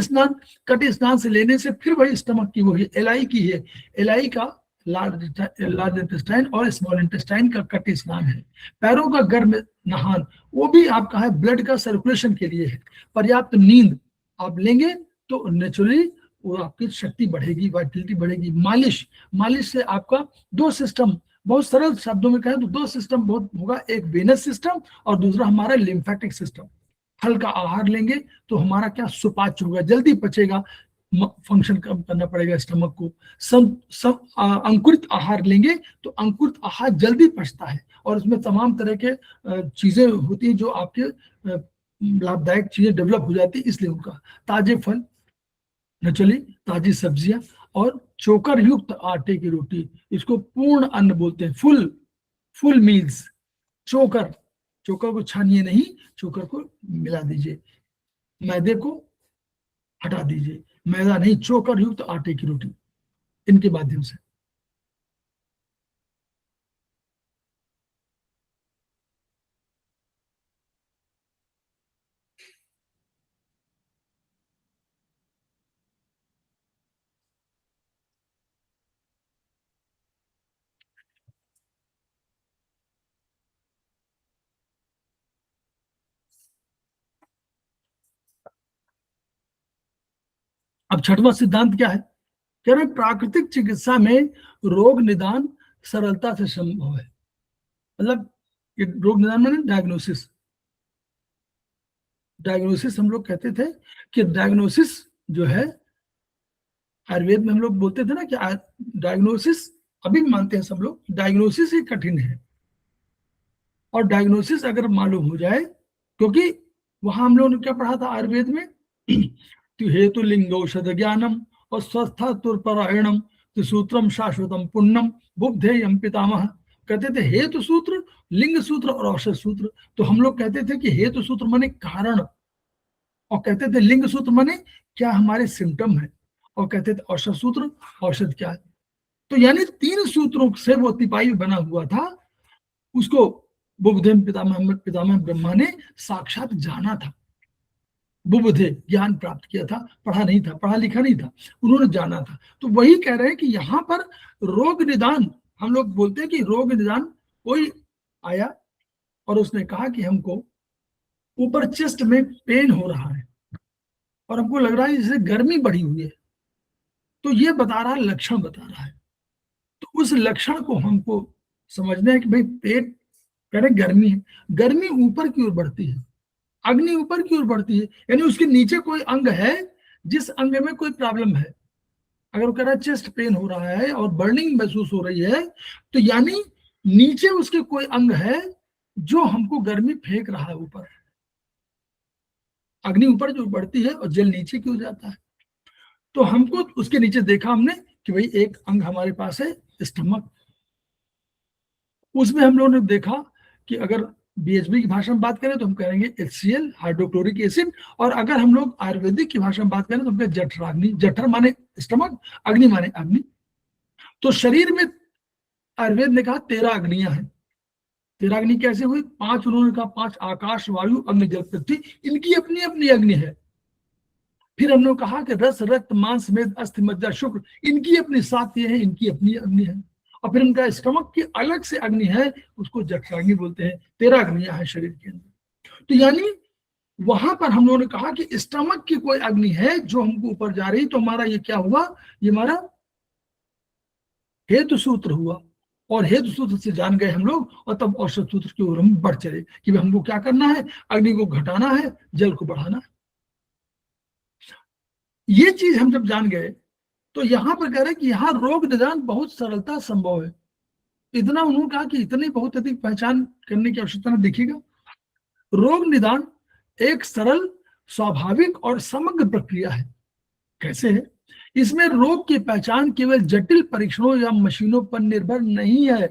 Speaker 1: स्नान से लेने से फिर वही स्टमक की वही एलआई की है, एलआई का लार्ज इंटेस्टाइन और स्मॉल इंटेस्टाइन का कट स्नान है। पैरों का गर्म नहान, वो भी आपका है ब्लड का सर्कुलेशन के लिए है। पर्याप्त नींद आप लेंगे तो नेचुरली वो आपकी शक्ति बढ़ेगी, वाइटलिटी बढ़ेगी। मालिश से आपका दो सिस्टम, बहुत सरल शब्दों में कहें तो दो सिस्टम बहुत होगा, एक वेनस सिस्टम और दूसरा हमारा लिम्फेटिक सिस्टम। हल्का आहार लेंगे तो हमारा क्या सुपाच्य होगा, जल्दी पचेगा, फंक्शन कम करना पड़ेगा स्टमक को। अंकुरित आहार लेंगे तो अंकुरित आहार जल्दी पचता है और उसमें तमाम तरह के चीजें होती हैं जो आपके लाभदायक चीजें डेवलप हो जाती है, इसलिए उनका। ताजे फल, नेचुरली ताजी सब्जियां और चोकर युक्त आटे की रोटी, इसको पूर्ण अन्न बोलते हैं, फुल मील्स। चोकर को छानिए नहीं, चोकर को मिला दीजिए, मैदे को हटा दीजिए, मैदा नहीं, चोकर युक्त आटे की रोटी, इनके माध्यम से। अब छठवां सिद्धांत क्या है? कह रहे प्राकृतिक चिकित्सा में रोग निदान सरलता से संभव है। मतलब रोग निदान माने डायग्नोसिस हम लोग कहते थे कि डायग्नोसिस जो है, आयुर्वेद में हम लोग बोलते थे ना कि डायग्नोसिस, अभी मानते हैं सब लोग, डायग्नोसिस ही कठिन है। और डायग्नोसिस अगर मालूम हो जाए, क्योंकि वहां हम लोगों ने क्या पढ़ा था आयुर्वेद में कि हेतु लिंग औषध ज्ञानम और स्वस्था तुरपरायणम सूत्रम शाश्वतम पुण्यम बुद्धेयम पितामह। कहते थे हेतु सूत्र, लिंग सूत्र और औषध सूत्र। तो हम लोग कहते थे कि हेतु सूत्र माने कारण, और कहते थे लिंग सूत्र माने क्या हमारे सिम्टम है, और कहते थे औषध सूत्र, औषध क्या है। तो यानी 3 सूत्रों से वो तिपाही बना हुआ था, उसको बुद्धेयम पितामह ब्रह्मा ने साक्षात जाना था। बुबुधे ज्ञान प्राप्त किया था, पढ़ा नहीं था, पढ़ा लिखा नहीं था, उन्होंने जाना था। तो वही कह रहे हैं कि यहाँ पर रोग निदान, हम लोग बोलते हैं कि रोग निदान, कोई आया और उसने कहा कि हमको ऊपर चेस्ट में पेन हो रहा है और हमको लग रहा है जैसे गर्मी बढ़ी हुई है, तो ये बता रहा है, लक्षण बता रहा है। तो उस लक्षण को हमको समझना है कि भाई पेट, कह रहे गर्मी है, गर्मी ऊपर की ओर बढ़ती है, अग्नि ऊपर की ओर बढ़ती है, यानी उसके नीचे कोई अंग है जिस अंग में कोई प्रॉब्लम है। अगर वो कह रहा है चेस्ट पेन हो रहा है और बर्निंग महसूस हो रही है, तो यानी नीचे उसके कोई अंग है जो हमको गर्मी फेंक रहा है ऊपर। अग्नि ऊपर जो बढ़ती है और जल नीचे की हो जाता है। तो हमको उसके नीचे देखा हमने कि भाई एक अंग हमारे पास है स्टमक, उसमें हम लोगों ने देखा कि अगर बीएचबी की भाषा में बात करें तो हम कहेंगे HCl, हाइड्रोक्लोरिक एसिड, और अगर हम लोग आयुर्वेदिक की भाषा में बात करें तो हम कहें जठराग्नि। जठर माने स्टमक, अग्नि माने अग्नि। तो शरीर में आयुर्वेद ने कहा 13 अग्नियां हैं। 13 अग्नि कैसे हुई? 5 उन्होंने कहा, 5 आकाश वायु अग्नि जल पृथ्वी, इनकी अपनी अपनी अग्नि है। फिर हमने कहा कि रस रक्त मांस मेद अस्थि मज्जा शुक्र, इनकी अपनी 7 ये है, इनकी अपनी अग्नि है। और फिर उनका स्टमक की अलग से अग्नि है, उसको जठराग्नि बोलते हैं। 13 अग्नियां हैं शरीर के अंदर। तो यानी वहां पर हम लोगों ने कहा कि स्टमक की कोई अग्नि है जो हमको ऊपर जा रही, तो हमारा ये क्या हुआ, ये हमारा हेतु सूत्र हुआ। और हेतु सूत्र से जान गए हम लोग, और तब औषध सूत्र की ओर हम बढ़ चले कि हमको क्या करना है, अग्नि को घटाना है, जल को बढ़ाना है। ये चीज हम जब जान गए तो यहां पर कह रहे कि यहाँ रोग निदान बहुत सरलता संभव है। इतना उन्होंने कहा कि इतनी बहुत अधिक पहचान करने की आवश्यकता न दिखेगा। रोग निदान एक सरल, स्वाभाविक और समग्र प्रक्रिया है। कैसे है? इसमें रोग की पहचान केवल जटिल परीक्षणों या मशीनों पर निर्भर नहीं है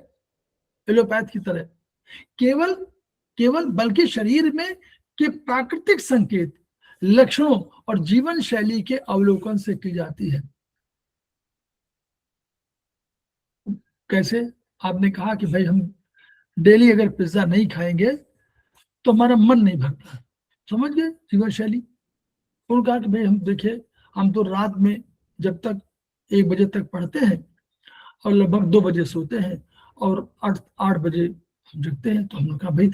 Speaker 1: एलोपैथ की तरह, केवल बल्कि शरीर में के प्राकृतिक संकेत, लक्षणों और जीवन शैली के अवलोकन से की जाती है। कैसे? आपने कहा कि भाई हम डेली अगर पिज्जा नहीं खाएंगे तो हमारा मन नहीं भरता, समझ गए जीवन शैली। उन्होंने कहा कि भाई हम देखिए, हम तो रात में जब तक 1 बजे तक पढ़ते हैं और लगभग 2 बजे सोते हैं और 8 बजे हम जगते हैं। तो हमने कहा भाई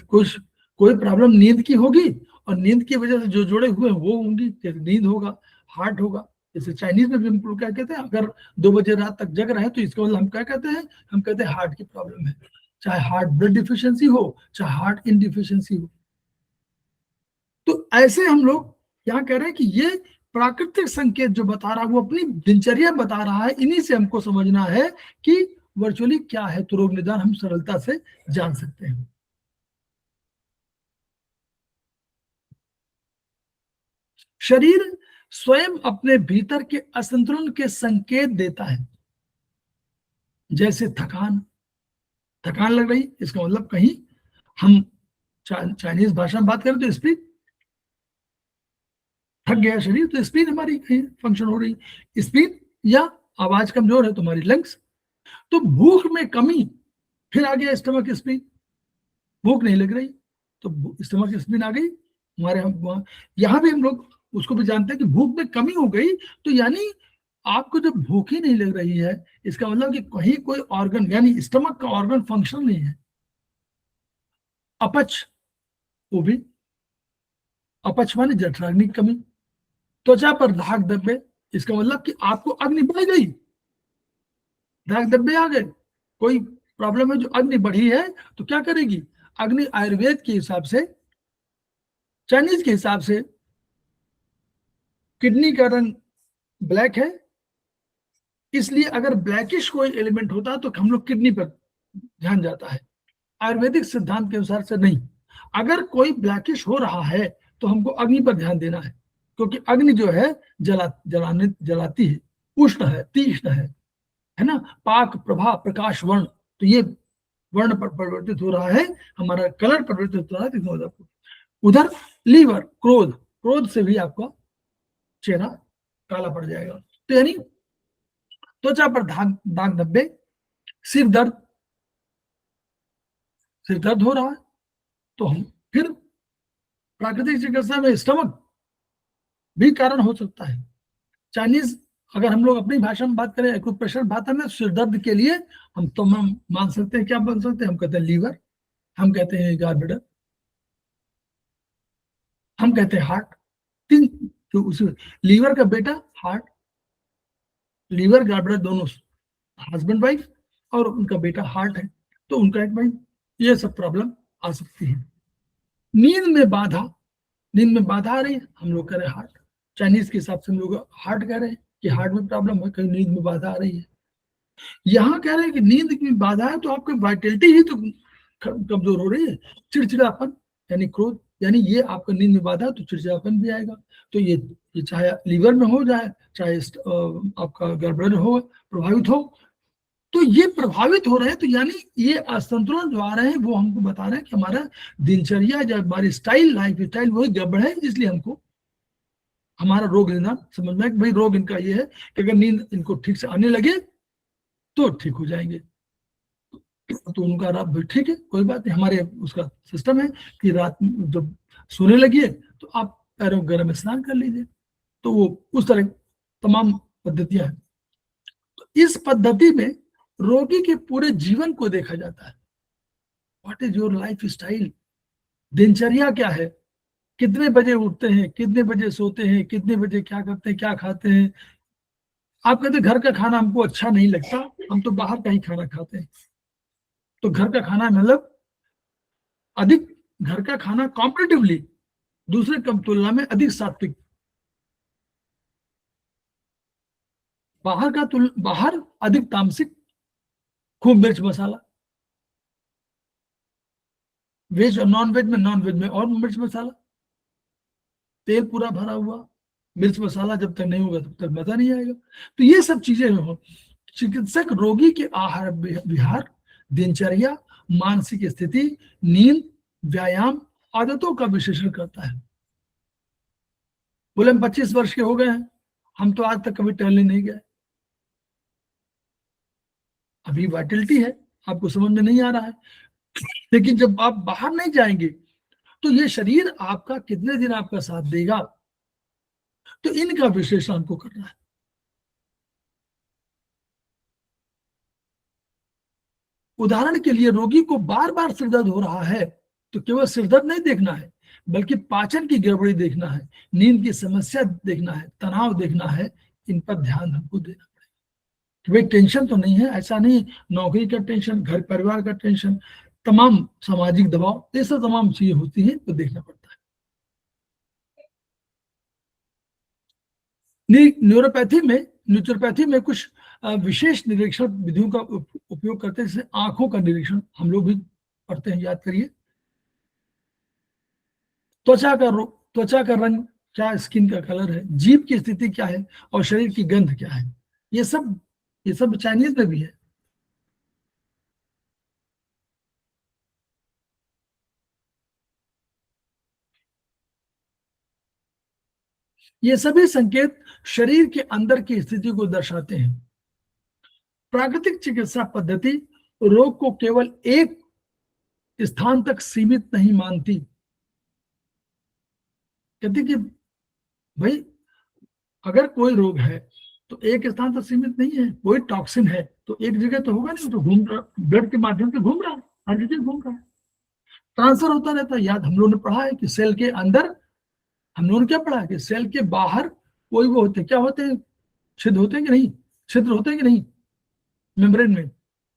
Speaker 1: कोई प्रॉब्लम नींद की होगी, और नींद की वजह से जो जुड़े हुए हैं वो होंगी, जैसे नींद होगा, हार्ट होगा। जैसे चाइनीज में भी हम लोग क्या कहते हैं, अगर 2 बजे रात तक जग रहे हैं तो इसका मतलब हम क्या कहते हैं, हम कहते हैं हार्ट की प्रॉब्लम है, चाहे हार्ट ब्लड डिफिशियंसी हो, चाहे हार्ट इनडिफिशियंसी हो। तो ऐसे हम लोग क्या कह रहे हैं कि ये प्राकृतिक संकेत जो बता रहा है वो अपनी दिनचर्या बता रहा है, इन्हीं से हमको समझना है कि वर्चुअली क्या है, तो रोग निदान हम सरलता से जान सकते हैं। शरीर स्वयं अपने भीतर के असंतुलन के संकेत देता है, जैसे थकान लग रही, इसका मतलब कहीं हम चाइनीज भाषा में बात करें तो स्पीड, थक गया शरीर तो स्पीड हमारी कहीं फंक्शन हो रही, स्पीड, या आवाज कमजोर है तो हमारी लंग्स। तो भूख में कमी, फिर आ गया स्टमक स्पिन, भूख नहीं लग रही तो स्टमक स्पिन आ गई हमारे। हम यहाँ भी हम लोग उसको भी जानते हैं कि भूख में कमी हो गई, तो यानी आपको जब भूख ही नहीं लग रही है, इसका मतलब कि कहीं कोई ऑर्गन, यानी स्टमक का ऑर्गन फंक्शन नहीं है। अपच, वो भी अपच माने जठराग्नि की कमी। त्वचा पर दाग धब्बे, इसका मतलब कि आपको अग्नि बढ़ गई, दाग धब्बे आ गए, कोई प्रॉब्लम है जो अग्नि बढ़ी है तो क्या करेगी अग्नि? आयुर्वेद के हिसाब से, चाइनीज के हिसाब से किडनी का रंग ब्लैक है, इसलिए अगर ब्लैकिश कोई एलिमेंट होता है तो हम लोग किडनी पर ध्यान जाता है। आयुर्वेदिक सिद्धांत के अनुसार से नहीं, अगर कोई ब्लैकिश हो रहा है तो हमको अग्नि पर ध्यान देना है, क्योंकि अग्नि जो है जलाती है, उष्ण है, तीक्ष्ण है ना, पाक प्रभा प्रकाश वर्ण, तो ये वर्ण पर परिवर्तित हो रहा है, हमारा कलर परिवर्तित हो रहा है। उधर लीवर, क्रोध से भी आपका चेहरा काला पड़ जाएगा। तो यानी त्वचा पर दाग धब्बे, सिर दर्द हो रहा है तो हम फिर प्राकृतिक चिकित्सा में स्टमक भी कारण हो सकता है। चाइनीज, अगर हम लोग अपनी भाषा में बात करें, एक्यूप्रेशर भाषा में, सिर दर्द के लिए हम मान सकते हैं, क्या बन सकते हैं, हम कहते हैं लीवर, हम कहते हैं गार्बेडर, हम कहते हैं हार्ट। तीन जो उस लीवर का बेटा हार्ट, लीवर गार्बेडर दोनों हस्बैंड वाइफ, और उनका बेटा हार्ट है, तो उनका एक भाई, ये सब प्रॉब्लम आ सकती है। नींद में बाधा आ रही है, हम लोग कह रहे हैं हार्ट, चाइनीज के हिसाब से हम लोग हार्ट कह रहे हैं कि हार्ट में प्रॉब्लम है, कहीं नींद में बाधा आ रही है। यहाँ कह रहे हैं कि नींद में बाधा है तो आपकी वाइटलिटी ही तो कमजोर हो रही है, चिड़चिड़ापन यानी क्रोध, यानी ये आपका नींद में बाधा है तो चिड़चिड़ापन भी आएगा। तो ये चाहे लीवर में हो जाए, चाहे आपका गड़बड़ हो, प्रभावित हो, तो ये प्रभावित हो रहे हैं, तो यानी ये असंतुलन जो आ रहे हैं वो हमको बता रहे हैं कि हमारा दिनचर्या, जब हमारी लाइफ स्टाइल वही गड़बड़ है, इसलिए हमको हमारा रोग निदान समझ में, भाई रोग इनका ये है कि अगर नींद इनको ठीक से आने लगे तो ठीक हो जाएंगे। तो उनका रात भाई ठीक है, कोई बात नहीं, हमारे उसका सिस्टम है कि रात में जब सोने लगिए तो आप पैरों गर्म स्नान कर लीजिए, तो वो उस तरह तमाम पद्धतियां हैं। तो इस पद्धति में रोगी के पूरे जीवन को देखा जाता है। What is your life style, दिनचर्या क्या है, कितने बजे उठते हैं, कितने बजे सोते हैं, कितने बजे क्या करते हैं, क्या खाते हैं। आप कहते घर का खाना हमको अच्छा नहीं लगता, हम तो बाहर का ही खाना खाते हैं। तो घर का खाना मतलब अधिक, घर का खाना कॉम्परेटिवली दूसरे कम तुलना में अधिक सात्विक, बाहर अधिक तामसिक, खूब मिर्च मसाला, वेज और नॉन वेज में और मिर्च मसाला, तेल पूरा भरा हुआ, मिर्च मसाला जब तक नहीं होगा तब तक मजा नहीं आएगा। तो ये सब चीजें हो, चिकित्सक रोगी के आहार विहार, दिनचर्या, मानसिक स्थिति, नींद, व्यायाम आदतों का विश्लेषण करता है। बोले हम 25 वर्ष के हो गए हैं, हम तो आज तक कभी टहलने नहीं गए। अभी वाइटलिटी है, आपको समझ में नहीं आ रहा है, लेकिन जब आप बाहर नहीं जाएंगे तो ये शरीर आपका कितने दिन आपका साथ देगा, तो इनका विश्लेषण हमको करना है। उदाहरण के लिए रोगी को बार बार सिरदर्द हो रहा है तो केवल सिरदर्द नहीं देखना है, बल्कि पाचन की गड़बड़ी देखना है, नींद की समस्या देखना है, तनाव देखना है, इन पर ध्यान हमको देना पड़ेगा कि भाई टेंशन तो नहीं है, ऐसा नहीं नौकरी का टेंशन, घर परिवार का टेंशन, तमाम सामाजिक दबाव, ये सब तमाम चीजें होती हैं तो देखना पड़ता है। न्यूरोपैथी में कुछ विशेष निरीक्षण विधियों का उपयोग करते हैं, जैसे आंखों का निरीक्षण हम लोग भी पढ़ते हैं, याद करिए। त्वचा का रंग क्या, स्किन का कलर है, जीभ की स्थिति क्या है और शरीर की गंध क्या है, ये सब चाइनीज में भी है। ये सभी संकेत शरीर के अंदर की स्थिति को दर्शाते हैं। प्राकृतिक चिकित्सा पद्धति रोग को केवल एक स्थान तक सीमित नहीं मानती, कहती कि भाई अगर कोई रोग है तो एक स्थान तक सीमित नहीं है, कोई टॉक्सिन है तो एक जगह तो होगा नहीं, तो घूम रहा, ब्लड के माध्यम से घूम रहा है, हर जगह घूम रहा है, ट्रांसफर होता रहता है। याद हम लोगों ने पढ़ा है कि सेल के अंदर, हम लोगों ने क्या पढ़ा है कि सेल के बाहर कोई वो होते, क्या होते हैं, छिद्र होते हैं कि नहीं, छिद्र होते हैं कि नहीं मेम्ब्रेन में,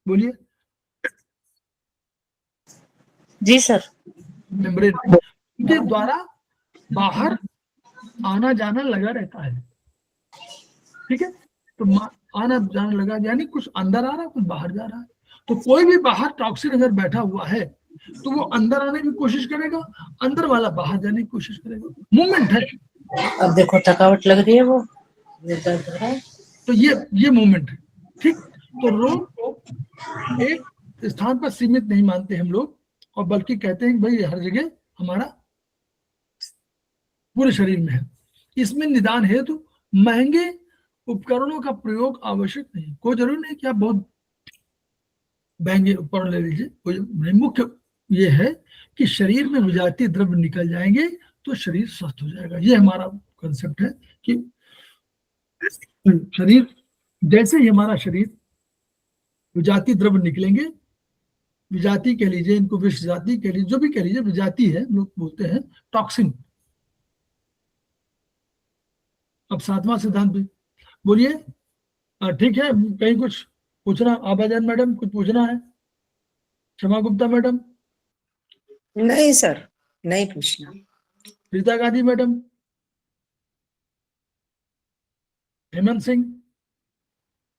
Speaker 1: बोलिए।
Speaker 2: जी सर।
Speaker 1: मेम्ब्रेन के द्वारा बाहर आना जाना लगा रहता है, ठीक है, तो आना जाना लगा, यानी कुछ अंदर आ रहा है कुछ बाहर जा रहा है। तो कोई भी बाहर टॉक्सिन अगर बैठा हुआ है तो वो अंदर आने की कोशिश करेगा, अंदर वाला बाहर जाने की कोशिश करेगा, मूवमेंट है।
Speaker 2: अब देखो थकावट लग रही है, वो दर्द हो रहा है,
Speaker 1: तो ये मूवमेंट है, ठीक। तो रोग को एक स्थान पर सीमित नहीं मानते हम लोग, और बल्कि कहते हैं कि भाई हर जगह हमारा पूरे शरीर में है। इसमें निदान हेतु महंगे उपकरणों का प्रयोग आवश्यक नहीं, कोई जरूरी नहीं कि आप बहुत महंगे उपकरण ले लीजिए, कोई नहीं। मुख्य ये है कि शरीर में विजातीय द्रव्य निकल जाएंगे तो शरीर स्वस्थ हो जाएगा। ये हमारा कंसेप्ट है कि शरीर, जैसे ही हमारा शरीर विजातीय द्रव्य निकलेंगे, विजाती कह लीजिए इनको, विष जाति कह लीजिए, जो भी कह लीजिए, विजाती है लोग बोलते हैं, टॉक्सिन। अब 7वां सिद्धांत भी बोलिए। ठीक है, कहीं कुछ पूछना, आबाजान मैडम कुछ पूछना है? क्षमा गुप्ता मैडम?
Speaker 4: नहीं सर, नहीं पूछना।
Speaker 1: रीता गांधी मैडम? हेमंत सिंह?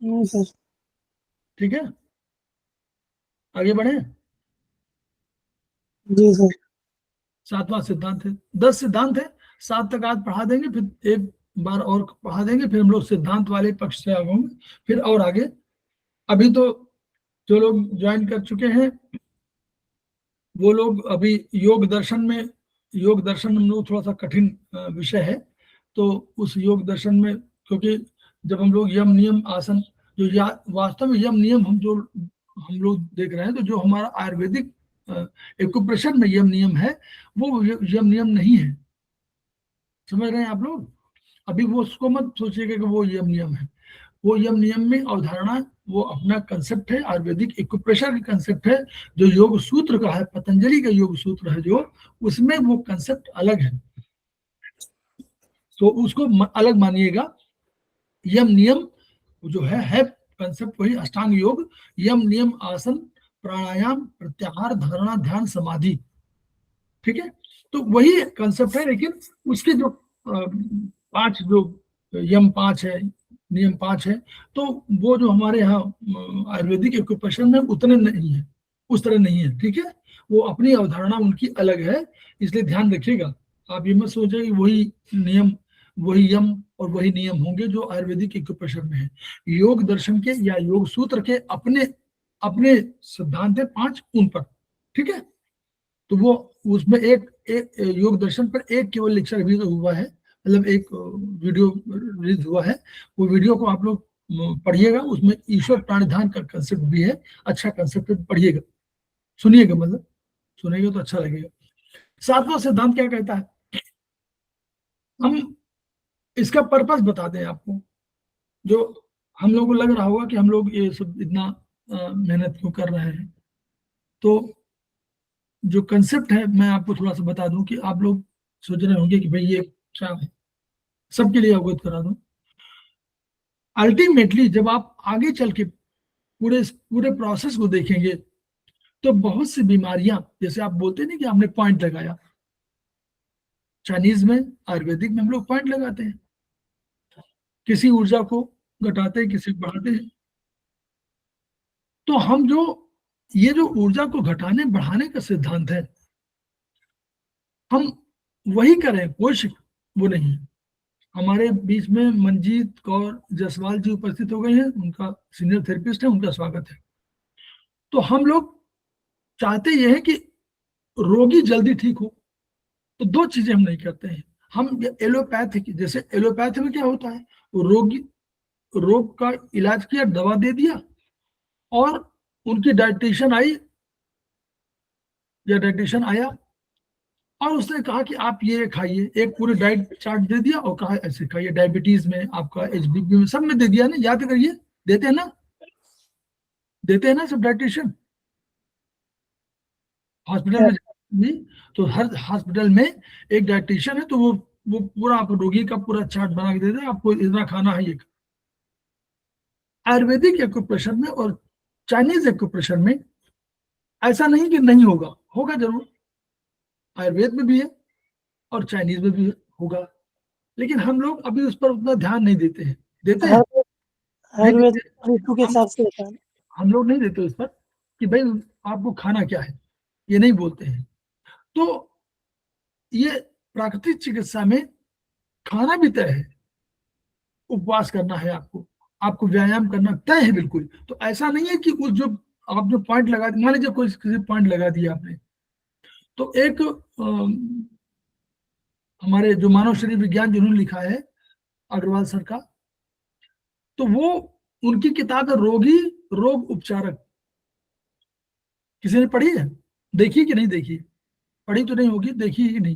Speaker 3: नहीं सर।
Speaker 1: ठीक है, आगे बढ़े।
Speaker 3: जी सर।
Speaker 1: 7वां सिद्धांत है, 10 सिद्धांत है, 7 तक आज पढ़ा देंगे, फिर एक बार और पढ़ा देंगे, फिर हम लोग सिद्धांत वाले पक्ष से आगे होंगे, फिर और आगे। अभी तो जो लोग ज्वाइन कर चुके हैं वो लोग अभी योग दर्शन हम लोग थोड़ा सा कठिन विषय है, तो उस योग दर्शन में, क्योंकि जब हम लोग यम नियम आसन, जो वास्तव में यम नियम हम लोग देख रहे हैं, तो जो हमारा आयुर्वेदिक एक्यूप्रेशर में यम नियम है वो यम नियम नहीं है, समझ रहे हैं आप लोग? अभी वो उसको मत सोचिएगा कि वो यम नियम है, वो यम नियम में अवधारणा, वो अपना कंसेप्ट है, आयुर्वेदिक एक्यूप्रेशर का कंसेप्ट है, जो योग सूत्र का है, पतंजलि का योग सूत्र है जो, उसमें वो कंसेप्ट अलग है, तो उसको अलग मानिएगा। यम नियम जो है कंसेप्ट वही अष्टांग योग, यम नियम आसन प्राणायाम प्रत्याहार धारणा ध्यान समाधि, ठीक है, तो वही कंसेप्ट है, लेकिन उसके जो 5 जो यम 5 है, नियम 5 है, तो वो जो हमारे यहाँ आयुर्वेदिक एक्यूप्रेशर में उतने नहीं है, उस तरह नहीं है, ठीक है, वो अपनी अवधारणा उनकी अलग है, इसलिए ध्यान रखिएगा। आप ये मत सोचिए कि वही नियम, वही यम और वही नियम होंगे जो आयुर्वेदिक एक्यूप्रेशर में है। योग दर्शन के या योग सूत्र के अपने अपने सिद्धांत है 5 उन पर, ठीक है, तो वो उसमें एक योग दर्शन पर एक केवल लेक्चर भी तो हुआ है, मतलब एक वीडियो रिलीज हुआ है, वो वीडियो को आप लोग पढ़िएगा, उसमें ईश्वर प्राणिधान का कंसेप्ट भी है, अच्छा कंसेप्ट पढ़िएगा, सुनिएगा, मतलब सुनेंगे तो अच्छा लगेगा। सातवां सिद्धांत क्या कहता है, हम इसका पर्पस बता दें आपको। जो हम लोगों को लग रहा होगा कि हम लोग ये सब इतना मेहनत क्यों कर रहे हैं, तो जो कंसेप्ट है मैं आपको थोड़ा सा बता दूं कि आप लोग सोच रहे होंगे कि भाई ये क्या है, सबके लिए अवगत करा दूं। अल्टीमेटली जब आप आगे चल के पूरे पूरे प्रोसेस को देखेंगे तो बहुत सी बीमारियां, जैसे आप बोलते नहीं कि आपने पॉइंट लगाया, चाइनीज में, आयुर्वेदिक में हम लोग पॉइंट लगाते हैं, किसी ऊर्जा को घटाते हैं, किसी को बढ़ाते हैं। तो हम जो ये जो ऊर्जा को घटाने बढ़ाने का सिद्धांत है, हम वही करें, कोई वो नहीं। हमारे बीच में मंजीत कौर जायसवाल जी उपस्थित हो गए हैं, उनका सीनियर थेरेपिस्ट है, उनका स्वागत है। तो हम लोग चाहते ये है कि रोगी जल्दी ठीक हो, तो दो चीजें हम नहीं करते हैं। हम एलोपैथ, जैसे एलोपैथ में क्या होता है, रोगी रोग का इलाज किया, दवा दे दिया, और उनकी डायटिशियन आई या डायटिशियन आया और उसने कहा कि आप ये खाइए, एक पूरी डाइट चार्ट दे दिया और कहा ऐसे खाइए, डायबिटीज में, आपका एचबीपी में, सब में दे दिया ना, याद करिए, देते हैं ना, देते हैं ना सब डाइटिशियन हॉस्पिटल में भी। तो हर हॉस्पिटल में एक डाइटिशियन है, तो वो पूरा आप रोगी का पूरा चार्ट बना के दे दे, आपको इतना खाना है ये। आयुर्वेदिक एक्यूप्रेशर में और चाइनीज एक्यूप्रेशर में ऐसा नहीं कि नहीं होगा, होगा जरूर, आयुर्वेद में भी है और चाइनीज में भी होगा, लेकिन हम लोग अभी उस पर उतना ध्यान नहीं देते हैं। देते हैं नहीं
Speaker 3: आयुर्वेद
Speaker 1: देते,
Speaker 3: ऋतु के हिसाब से होता है।
Speaker 1: हम लोग नहीं देते उस पर कि भाई आपको खाना क्या है, ये नहीं बोलते हैं। तो ये प्राकृतिक चिकित्सा में खाना भी तय है, उपवास करना है आपको, आपको व्यायाम करना तय है बिल्कुल। तो ऐसा नहीं है कि उस जो आप जो पॉइंट लगा, मान लीजिए कोई किसी पॉइंट लगा दिया आपने, तो एक हमारे जो मानव शरीर विज्ञान जिन्होंने लिखा है, अग्रवाल सर का, तो वो उनकी किताब है रोगी रोग उपचारक। किसी ने पढ़ी है, देखी कि नहीं देखी, पढ़ी तो नहीं होगी, देखी कि नहीं।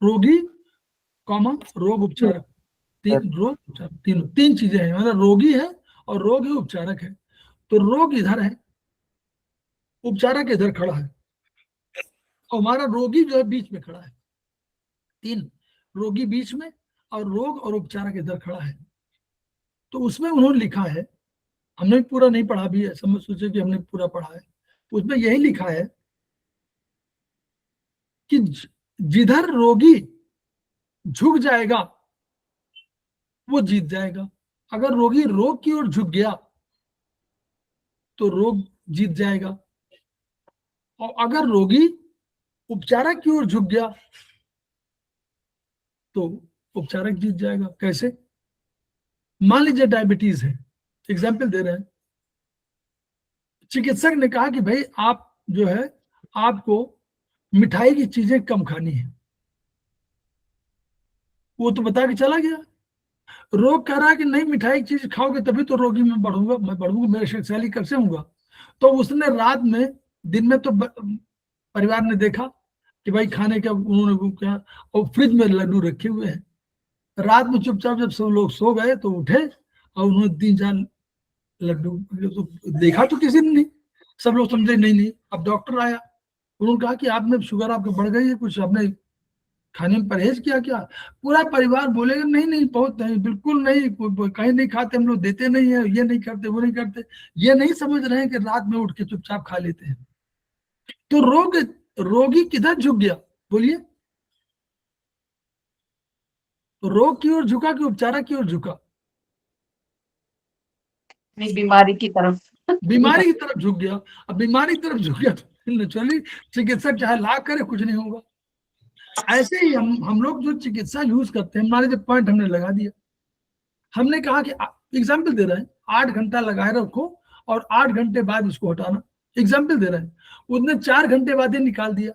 Speaker 1: रोगी कॉमा रोग उपचारक, तीन रोग उपचारक, तीन चीजें हैं, मतलब रोगी है और रोग है, उपचारक है। तो रोग इधर है, उपचारक इधर खड़ा है, और हमारा रोगी जो है बीच में खड़ा है, तीन रोगी बीच में और रोग और उपचारक इधर खड़ा है। तो उसमें उन्होंने लिखा है, हमने पूरा नहीं पढ़ा भी है, समझ सोचे कि हमने पूरा पढ़ा है, उसमें यही लिखा है कि जिधर रोगी झुक जाएगा वो जीत जाएगा। अगर रोगी रोग की ओर झुक गया तो रोग जीत जाएगा, और अगर रोगी उपचारक की ओर झुक गया तो उपचारक जीत जाएगा। कैसे? मान लीजिए डायबिटीज है, एग्जाम्पल दे रहे हैं, चिकित्सक ने कहा कि भाई आप जो है, आपको मिठाई की चीजें कम खानी है, वो तो बता के चला गया। रोग कह रहा है कि नहीं, मिठाई की चीज खाओगे तभी तो रोगी मैं बढ़ूंगा, मैं बढ़ूंगा, मेरा शक्तिशाली कब से होऊंगा। तो उसने रात में, दिन में तो परिवार ने देखा कि भाई खाने का उन्होंने वो क्या, और फ्रिज में लड्डू रखे हुए हैं, रात में चुपचाप जब सब लोग सो गए तो उठे और उन्होंने 3-4 लड्डू, तो देखा तो किसी ने नहीं, सब लोग समझे नहीं नहीं। अब डॉक्टर आया, उन्होंने कहा कि आप में शुगर आपके बढ़ गई है, कुछ आपने खाने में परहेज किया क्या? पूरा परिवार बोलेगा नहीं नहीं, बहुत नहीं, बिल्कुल नहीं, कहीं नहीं खाते हम लोग, देते नहीं है, ये नहीं करते, वो नहीं करते। ये नहीं समझ रहे हैं कि रात में उठ के चुपचाप खा लेते हैं। तो रोगी किधर झुक गया, बोलिए? तो रोग की ओर झुका कि उपचारक की ओर झुका?
Speaker 2: नहीं, बीमारी की तरफ।
Speaker 1: बीमारी की तरफ झुक गया। अब बीमारी की तरफ झुक गया तो नेचुरली चिकित्सक चाहे लाख करे, कुछ नहीं होगा। ऐसे ही हम लोग जो चिकित्सा यूज करते हैं, हमारे जो पॉइंट हमने लगा दिया, हमने कहा कि एग्जाम्पल दे रहे हैं, 8 घंटा लगाए रखो और 8 घंटे बाद इसको हटाना, एग्जाम्पल दे रहे हैं। उसने 4 घंटे बाद ही निकाल दिया,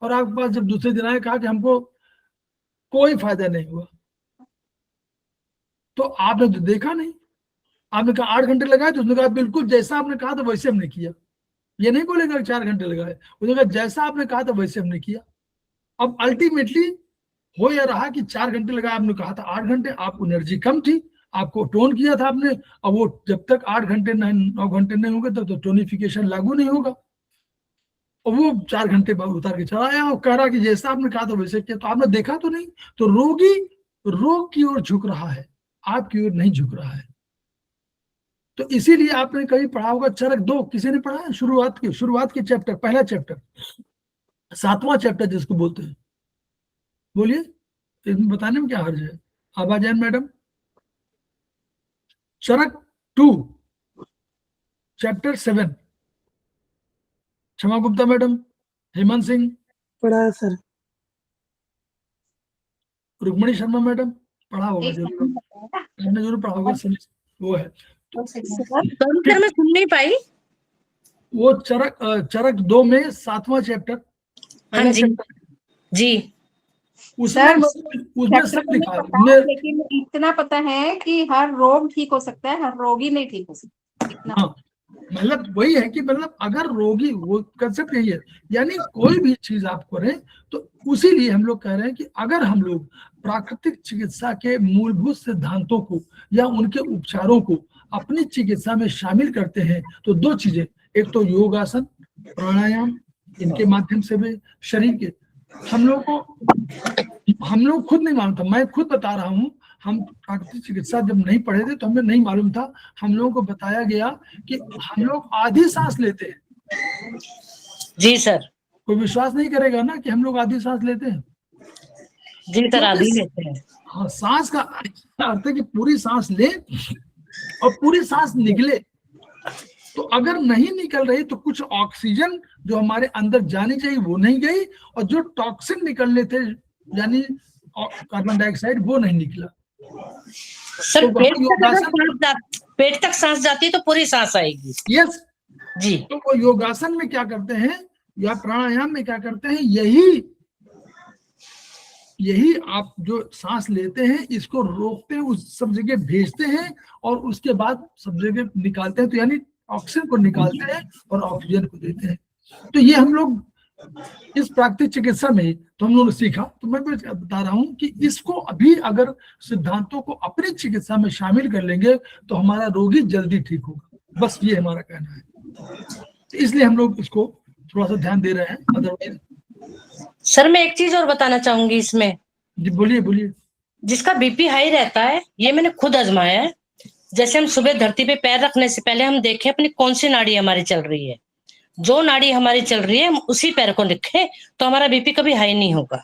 Speaker 1: और आपके पास जब दूसरे दिन आए, कहा कि हमको कोई फायदा नहीं हुआ। तो आपने तो देखा नहीं, आपने कहा 8 घंटे लगाए, तो उसने कहा बिल्कुल जैसा आपने कहा था वैसे हमने किया। ये नहीं बोलेगा 4 घंटे लगाए, उसने कहा जैसा आपने कहा था वैसे हमने किया। अब अल्टीमेटली हो यह रहा कि 4 घंटे लगाए, आपने कहा था 8 घंटे, आपको एनर्जी कम थी, आपको टोन किया था आपने। अब वो जब तक 8 घंटे नहीं 9 घंटे नहीं होंगे तब तो टोनिफिकेशन लागू नहीं होगा। और वो 4 घंटे बाद उतार के चला आया और कह रहा कि जैसा आपने कहा था वैसे किया। तो आपने देखा तो नहीं। तो रोगी रोग की ओर झुक रहा है, आपकी ओर नहीं झुक रहा है। तो इसीलिए आपने कभी पढ़ा होगा चरक 2, किसी ने पढ़ा है? शुरुआत के चैप्टर, पहला चैप्टर, 7वां चैप्टर जिसको बोलते हैं। बोलिए, इसमें बताने में क्या हर्ज है? आबा जैन मैडम, चरक 2 चैप्टर 7। क्षमा गुप्ता मैडम, हेमंत सिंह,
Speaker 3: पढ़ा है सर।
Speaker 1: रुक्मणी शर्मा मैडम, पढ़ा होगा जरूर, आपने जरूर पढ़ा होगा। वो है
Speaker 2: सर मैं सुन नहीं पाई।
Speaker 1: वो चरक 2 में 7वां चैप्टर,
Speaker 2: हाँ जी जी
Speaker 1: उसमें
Speaker 5: चैप्टर
Speaker 1: सब
Speaker 5: तो
Speaker 1: लिखा
Speaker 5: नहीं
Speaker 1: है।
Speaker 5: पता, लेकिन इतना पता है कि हर रोग ठीक हो सकता है, हर रोगी नहीं ठीक हो सकता, इतना।
Speaker 1: हाँ, मतलब वही है कि मतलब अगर रोगी, वो कंसेप्ट यही है, यानी कोई भी चीज आप करें तो उसी लिए हम लोग कह रहे हैं कि अगर हम लोग प्राकृतिक चिकित्सा के मूलभूत सिद्धांतों को या उनके उपचारों को अपनी चिकित्सा में शामिल करते हैं तो 2 चीजें, एक तो योगासन, प्राणायाम, इनके माध्यम से भी शरीर के, हम लोग खुद नहीं मालूम था, मैं खुद बता रहा हूँ, हम प्राकृतिक चिकित्सा जब नहीं पढ़े थे तो हमें नहीं मालूम था। हम लोगों को बताया गया कि हम लोग आधी सांस लेते हैं।
Speaker 2: जी सर।
Speaker 1: कोई विश्वास नहीं करेगा ना कि हम लोग आधी सांस लेते हैं।
Speaker 2: जी सर, आधी लेते हैं।
Speaker 1: हाँ, सांस का अर्थ है कि पूरी सांस ले और पूरी सांस निकले। तो अगर नहीं निकल रही तो कुछ ऑक्सीजन जो हमारे अंदर जानी चाहिए वो नहीं गई, और जो टॉक्सिन निकलने थे यानी कार्बन डाइऑक्साइड, वो नहीं निकला।
Speaker 2: सर
Speaker 1: तो
Speaker 2: पेट तक सांस जाती है तो पूरी सांस आएगी।
Speaker 1: यस
Speaker 2: जी।
Speaker 1: तो वो योगासन में क्या करते हैं या प्राणायाम में क्या करते हैं, यही आप जो सांस लेते हैं इसको रोकते हैं, उस सब जगह भेजते हैं और उसके बाद सब जगह निकालते हैं। तो यानी ऑक्सीजन को निकालते हैं और ऑक्सीजन को देते हैं। तो ये हम लोग इस प्राकृतिक चिकित्सा में तो हम लोगों ने सीखा। तो मैं बता रहा हूं कि इसको अभी अगर सिद्धांतों को अपनी चिकित्सा में शामिल कर लेंगे तो हमारा रोगी जल्दी ठीक होगा। बस ये हमारा कहना है, इसलिए हम लोग इसको थोड़ा सा ध्यान दे रहे हैं। अदरवाइज
Speaker 2: सर मैं एक चीज और बताना चाहूंगी इसमें।
Speaker 1: जी बोलिए।
Speaker 2: जिसका बीपी हाई रहता है, ये मैंने खुद आजमाया है। जैसे हम सुबह धरती पे पैर रखने से पहले हम देखें अपनी कौन सी नाड़ी हमारी चल रही है, जो नाड़ी हमारी चल रही है हम उसी पैर को लिखें तो हमारा बीपी कभी हाई नहीं होगा।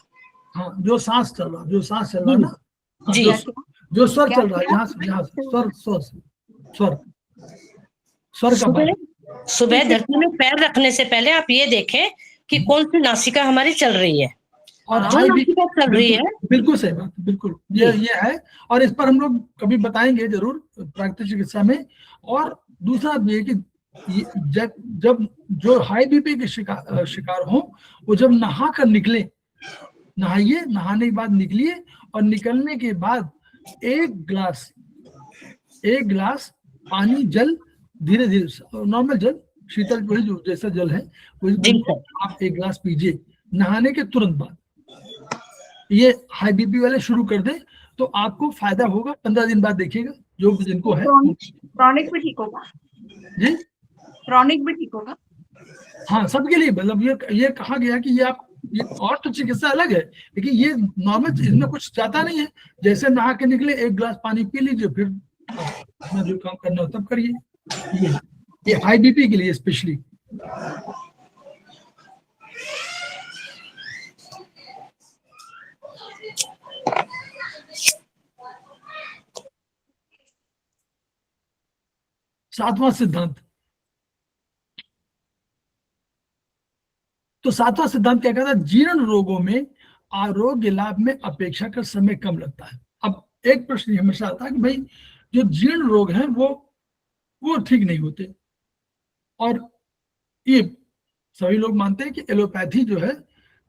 Speaker 1: हाँ, जो सांस चल रहा ना, हाँ,
Speaker 2: जी
Speaker 1: जो स्वर चल रहा है, यहाँ से स्वर का
Speaker 2: सुबह धरती में पैर रखने से पहले आप ये देखें कि कौन सी नासिका हमारी चल रही है,
Speaker 1: और
Speaker 2: जो नासिका चल रही है। बिल्कुल
Speaker 1: सही बात, बिल्कुल ये है। और इस पर हम लोग कभी बताएंगे जरूर प्राकृतिक चिकित्सा में। और दूसरा भी है कि जब जो हाई बीपी के शिकार हो, वो जब नहा कर निकले, नहाइए, नहाने के बाद निकलिए और निकलने के बाद एक गिलास पानी, जल, धीरे धीरे नॉर्मल जल, शीतल वही जो जैसा जल है वही आप एक गिलास पीजिए नहाने के तुरंत बाद। ये हाई बीपी वाले शुरू कर दें तो आपको फायदा होगा। 15 दिन बाद देखिएगा जो जिनको है।
Speaker 5: क्रॉनिक भी ठीक होगा
Speaker 1: जी,
Speaker 5: क्रॉनिक भी ठीक होगा।
Speaker 1: हाँ, सबके लिए। मतलब ये कहा गया कि ये और तो चिकित्सा अलग है, लेकिन ये नॉर्मल, इसमें कुछ जाता नहीं है। जैसे नहा के निकले एक गिलास पानी पी लीजिए, फिर अपना जो काम करना हो तब करिए। ये हाई बीपी के लिए स्पेशली। सातवां सिद्धांत, तो सातवां सिद्धांत क्या कहता है? जीर्ण रोगों में आरोग्य लाभ में अपेक्षाकृत समय कम लगता है। अब एक प्रश्न हमेशा आता है कि भाई जो जीर्ण रोग हैं वो ठीक नहीं होते, और ये सभी लोग मानते हैं कि एलोपैथी जो है,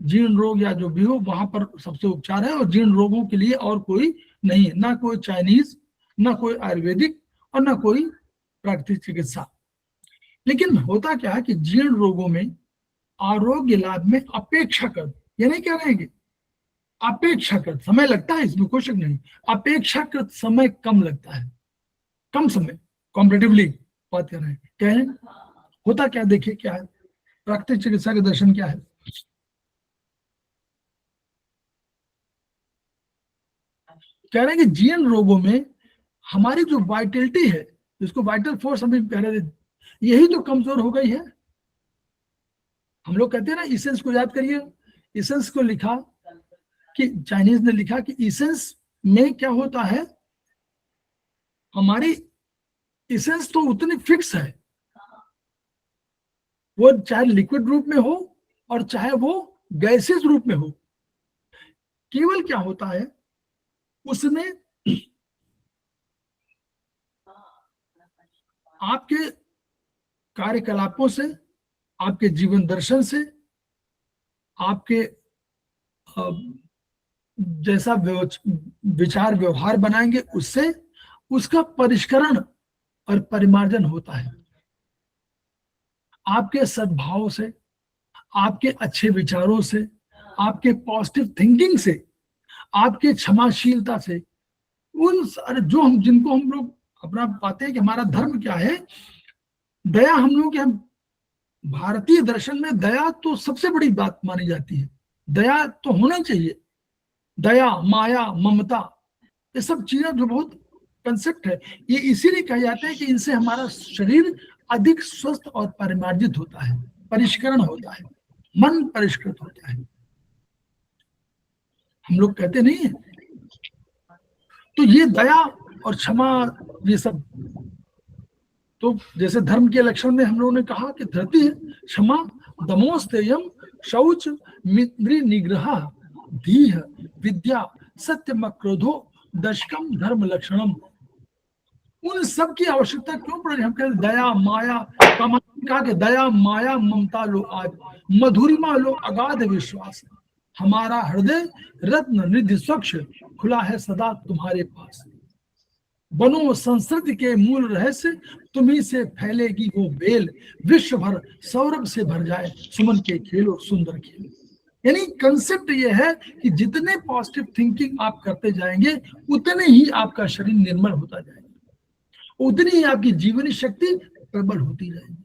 Speaker 1: जीर्ण रोग या जो भी हो वहां पर सबसे उपचार है, और जीर्ण रोगों के लिए और कोई नहीं है, ना कोई चाइनीज ना कोई आयुर्वेदिक और ना कोई प्राकृतिक चिकित्सा। लेकिन होता क्या है कि जीर्ण रोगों में आरोग्य लाभ में अपेक्षाकृत, ये नहीं कह रहे हैं कि अपेक्षाकृत समय लगता है, इसमें कोई शक नहीं, अपेक्षाकृत समय कम लगता है, कम समय कॉम्परेटिवली बात कर रहे हैं। क्या है, होता क्या, देखिए क्या है प्राकृतिक चिकित्सा के दर्शन क्या है। कह रहे हैं कि जीर्ण रोगों में हमारी जो वाइटलिटी है, जिसको वाइटल फोर्स हम कह रहे थे, यही तो कमजोर हो गई है। हम लोग कहते हैं ना इसेंस को याद करिए, इसेंस को लिखा कि चाइनीज ने लिखा कि इसेंस में क्या होता है, हमारी इसेंस तो उतनी फिक्स है, वो चाहे लिक्विड रूप में हो और चाहे वो गैसेस रूप में हो, केवल क्या होता है उसमें आपके कार्यकलापों से, आपके जीवन दर्शन से, आपके जैसा विचार व्यवहार बनाएंगे उससे उसका परिष्करण और परिमार्जन होता है। आपके सद्भाव से, आपके अच्छे विचारों से, आपके पॉजिटिव थिंकिंग से, आपके क्षमाशीलता से, उन सारे जो हम जिनको हम लोग अपना पाते हैं कि हमारा धर्म क्या है, दया, हम लोग क्या, भारतीय दर्शन में दया तो सबसे बड़ी बात मानी जाती है, दया तो होना चाहिए, दया, माया, ममता, ये सब चीजें जो बहुत कंसेप्ट है, ये इसीलिए कहे जाते हैं कि इनसे हमारा शरीर अधिक स्वस्थ और परिमार्जित होता है, परिष्करण होता है, मन परिष्कृत होता है। हम लोग कहते नहीं है, तो ये दया और क्षमा, ये सब तो जैसे धर्म के लक्षण में हम लोगों ने कहा कि धरती है क्षमा, दमोस्तेयम, शौच, मित्र निग्रह, धीह, विद्या, सत्यम, क्रोधो, दशकम, धर्म लक्षणम। उन सब की आवश्यकता क्यों पड़ रही है? हम कहते दया, माया, कहा कि दया, माया, ममता लो आज, मधुरिमा लो अगाध विश्वास, हमारा हृदय रत्न निधि स्वच्छ खुला है सदा तुम्हारे पास, बनो संस्कृति के मूल रहस्य तुम्ही से फैलेगी वो बेल, विश्व भर सौरभ से भर जाए सुमन के खेलो सुंदर खेल। यानी कंसेप्ट ये है कि जितने पॉजिटिव थिंकिंग आप करते जाएंगे उतने ही आपका शरीर निर्मल होता जाएगा, उतनी ही आपकी जीवनी शक्ति प्रबल होती जाएगी।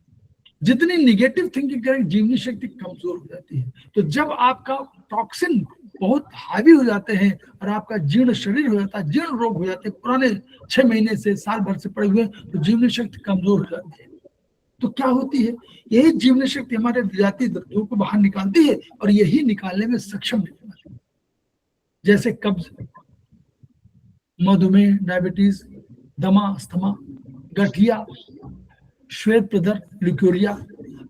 Speaker 1: जितनी निगेटिव थिंकिंग करेंगे जीवनी शक्ति कमजोर हो जाती है। तो जब आपका टॉक्सिन बहुत हावी हो जाते हैं और आपका जीर्ण शरीर हो जाता है, जीर्ण रोग हो जाते हैं, पुराने 6 महीने से, साल भर से पड़े हुए, तो जीवनी शक्ति कमजोर हो जाती है। तो क्या होती है, यही जीवनी शक्ति हमारे विजातीय तत्वों को बाहर निकालती है और यही निकालने में सक्षम है। जैसे कब्ज, मधुमेह, डायबिटीज, दमा, अस्थमा, गठिया, श्वेत प्रदर, ल्यूकोरिया,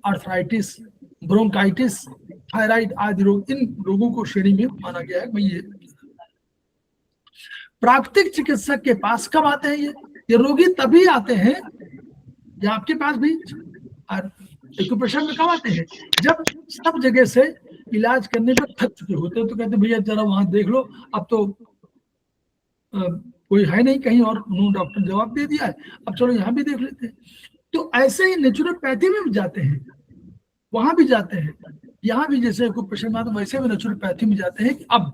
Speaker 1: आर्थराइटिस, ब्रोंकाइटिस, थायराइड आदि रोग, इन रोगों को श्रेणी में माना गया है। ये प्राकृतिक चिकित्सक के पास कब आते हैं? ये रोगी तभी आते हैं, या आपके पास भी एक्यूप्रेशर में कब आते हैं? जब सब जगह से इलाज करने पर थक चुके होते हैं, तो कहते हैं भैया जरा वहां देख लो, अब तो कोई है नहीं कहीं और, उन्होंने डॉक्टर जवाब दे दिया है, अब चलो यहाँ भी देख लेते हैं। तो ऐसे ही नेचुरोपैथी में भी जाते हैं, वहां भी जाते हैं, यहाँ भी जैसे एक्यूप्रेशर में, तो वैसे भी नेचुरोपैथी में जाते हैं। अब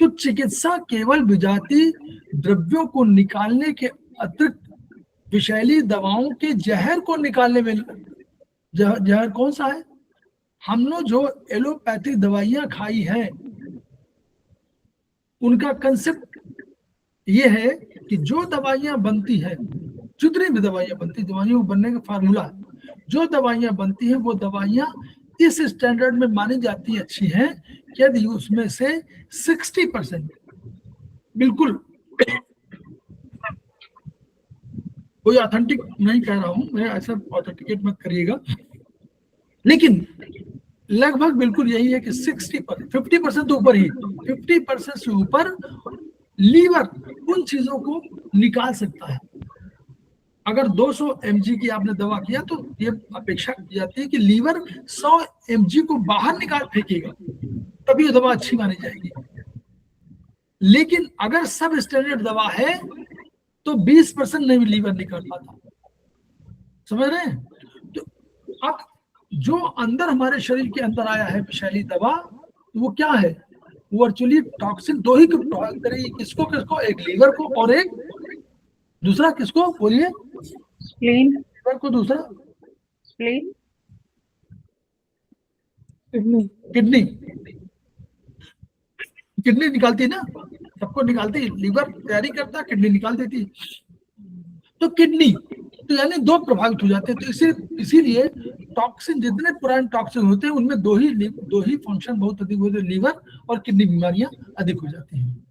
Speaker 1: तो चिकित्सा केवल विजाती द्रव्यों को निकालने के अतिरिक्त विषैली दवाओं के जहर को निकालने में, जहर कौन सा है? हमने जो एलोपैथिक दवाइयां खाई हैं उनका कंसेप्ट ये है कि जो दवाइयां बनती है, जितनी भी दवाइयां बनती, दवाइयों बनने का फार्मूला, जो दवाइयां बनती हैं वो दवाइयां इस स्टैंडर्ड में मानी जाती अच्छी हैं कि यदि उसमें से 60% बिल्कुल, कोई ऑथेंटिक नहीं कह रहा हूं मैं, ऐसा ऑथेंटिकेट मत करिएगा, लेकिन लगभग बिल्कुल यही है कि 60%, 50% तो ऊपर ही, 50% से ऊपर लीवर उन चीजों को निकाल सकता है। अगर 200 mg की आपने दवा किया तो ये अपेक्षा की जाती है कि लीवर 100 mg को बाहर निकाल फेंकेगा, तभी ये दवा अच्छी मानी जाएगी। लेकिन अगर सब स्टैंडर्ड दवा है तो 20% नहीं लीवर निकाल पाता, समझ रहे हैं? तो अब जो अंदर हमारे शरीर के अंदर आया है विषैली दवा, वो क्या है? वो एक्चुअली टॉक्सिन दो ही प्रभावित करेगी, किसको किसको? एक लीवर को और एक दूसरा किसको बोलिए?
Speaker 3: स्प्लीन,
Speaker 1: लीवर को, दूसरा
Speaker 3: स्प्लीन, किडनी,
Speaker 1: किडनी। किडनी निकालती है ना, सबको निकालती है, लीवर तैयारी करता है, किडनी निकाल देती है। तो किडनी तो यानी दो प्रभावित हो जाते हैं। तो इसीलिए टॉक्सिन, जितने पुराने टॉक्सिन होते हैं उनमें दो ही फंक्शन बहुत अधिक होते हैं, लीवर और किडनी बीमारियां अधिक हो जाती हैं।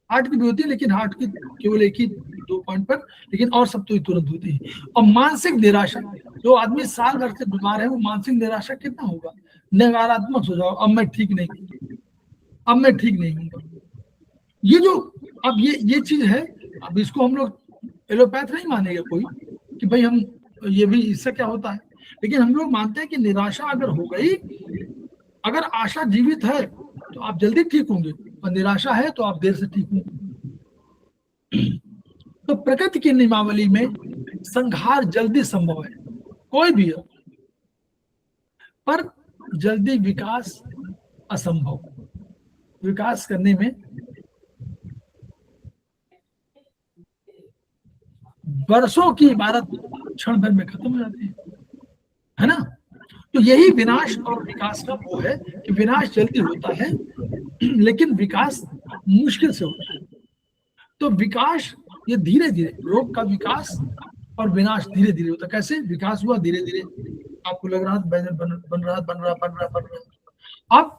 Speaker 1: हार्ट की भी होती है, लेकिन हार्ट की केवल एक ही 2 पॉइंट पर, लेकिन और सब तो तुरंत होती है। और मानसिक निराशा, जो आदमी साल भर से बीमार है वो मानसिक निराशा कितना होगा? नकारात्मक हो जाओ, अब मैं ठीक नहीं हूँ। ये जो अब ये चीज है, अब इसको हम लोग एलोपैथ नहीं मानेगा कोई कि भाई हम ये भी इससे क्या होता है, लेकिन हम लोग मानते हैं कि निराशा अगर हो गई, अगर आशा जीवित है तो आप जल्दी ठीक होंगे, और निराशा है तो आप देर से ठीक होंगे। तो प्रकृति की नियमावली में संहार जल्दी संभव है, कोई भी हो, पर जल्दी विकास असंभव। विकास करने में वर्षों की इबारत क्षण भर में खत्म हो जाती है ना? तो यही विनाश और विकास का वो है कि विनाश जल्दी होता है लेकिन विकास मुश्किल से होता है। तो विकास ये धीरे धीरे, रोग का विकास और विनाश धीरे धीरे होता है। कैसे विकास हुआ? धीरे धीरे, आपको लग रहा बन रहा। अब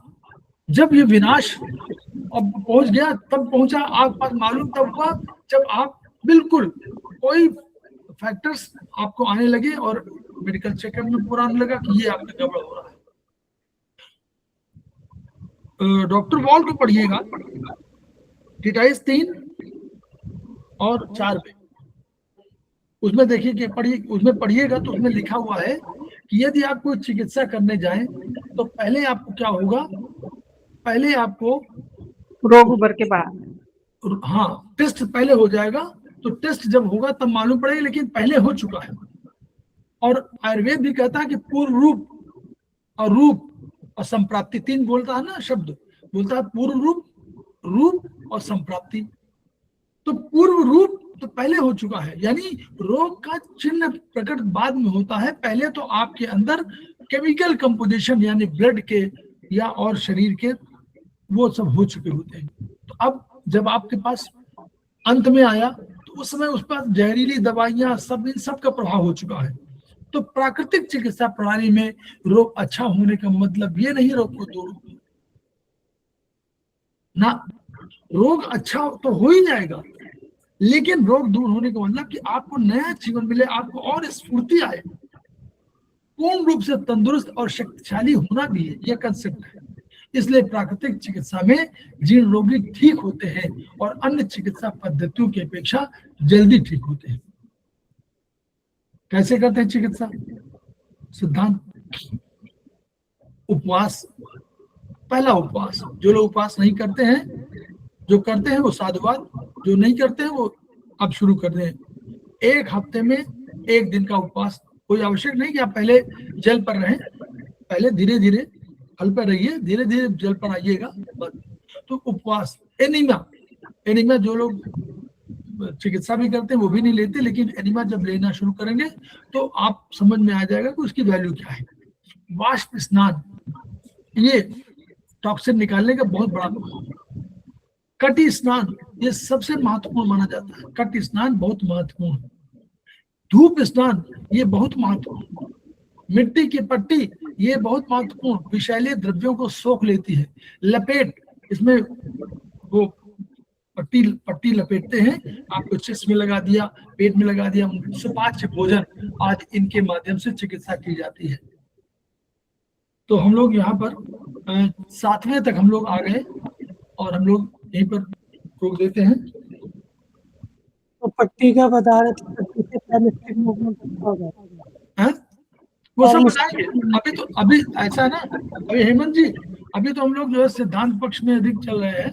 Speaker 1: जब ये विनाश अब पहुंच गया, तब पहुंचा आप पास, मालूम तब हुआ जब आप बिल्कुल कोई फैक्टर्स आपको आने लगे और मेडिकल चेकअप में पूरा आने लगा कि ये आपका गड़बड़ हो रहा है। डॉक्टर वॉल को पढ़िएगा, टिटाइस 3 और 4 पे, उसमें देखिए कि उसमें पढ़िएगा तो उसमें लिखा हुआ है कि यदि आप कोई चिकित्सा करने जाएं तो पहले आपको क्या होगा? पहले आपको
Speaker 3: रोग उभर के बाहर,
Speaker 1: हाँ, टेस्ट पहले हो जाएगा। तो टेस्ट जब होगा तब मालूम पड़ेगा, लेकिन पहले हो चुका है। और आयुर्वेद भी कहता है कि पूर्व रूप और संप्राप्ति, 3 बोलता है ना शब्द, बोलता है पूर्व रूप और संप्राप्ति। तो पूर्व रूप तो पहले हो चुका है, यानी रोग का चिन्ह प्रकट बाद में होता है। पहले तो आपके अंदर केमिकल कंपोजिशन यानी ब्लड के या और शरीर के वो सब हो चुके होते हैं। तो अब जब आपके पास अंत में आया तो उस समय उस पर जहरीली दवाइयां सब, इन सब का प्रभाव हो चुका है। तो प्राकृतिक चिकित्सा प्रणाली में रोग अच्छा होने का मतलब ये नहीं रोग को दूर ना, रोग अच्छा तो हो ही जाएगा, लेकिन रोग दूर होने का मतलब कि आपको नया जीवन मिले, आपको और स्फूर्ति आए, पूर्ण रूप से तंदुरुस्त और शक्तिशाली होना भी है, यह कंसेप्ट है। इसलिए प्राकृतिक चिकित्सा में जिन रोगी ठीक होते हैं और अन्य चिकित्सा पद्धतियों की अपेक्षा जल्दी ठीक होते हैं। कैसे करते हैं चिकित्सा? सिद्धांत, उपवास, पहला उपवास। जो लोग उपवास नहीं करते हैं, जो करते हैं वो साधुवाद, जो नहीं करते हैं वो अब शुरू कर दें। 1 हफ्ते में 1 दिन का उपवास। कोई आवश्यक नहीं कि आप पहले जल पर रहें, पहले धीरे धीरे हल पर रहिए, धीरे धीरे जल पर आइएगा। तो उपवास। एनीमिया जो लोग चिकित्सा भी करते हैं वो भी नहीं लेते, लेकिन एनीमिया जब लेना शुरू करेंगे तो आप समझ में आ जाएगा कि उसकी वैल्यू क्या है। वाष्प स्नान, ये टॉक्सिन निकालने का बहुत बड़ा। कटी स्नान, ये सबसे महत्वपूर्ण माना जाता है। कटी स्नान बहुत महत्वपूर्ण। धूप स्नान, ये बहुत महत्वपूर्ण। मिट्टी की पट्टी, ये बहुत महत्वपूर्ण, विषैले द्रव्यों को सोख लेती है। लपेट, इसमें वो पट्टी लपेटते हैं, आपको चेस्ट में लगा दिया, पेट में लगा दिया। सुपाच्य भोजन आज इनके माध्यम से चिकित्सा की जाती है। तो हम लोग यहाँ पर 7वें तक हम लोग आ गए और हम लोग यहीं पर रोक देते हैं।
Speaker 3: तो पट्टी का बता रहे थे, पट्टी से पेनिस्टिक मूवमेंट होगा,
Speaker 1: वो सब बताएंगे। अभी ऐसा है ना, अभी हेमंत जी, अभी तो हम लोग जो है सिद्धांत पक्ष में अधिक चल रहे हैं,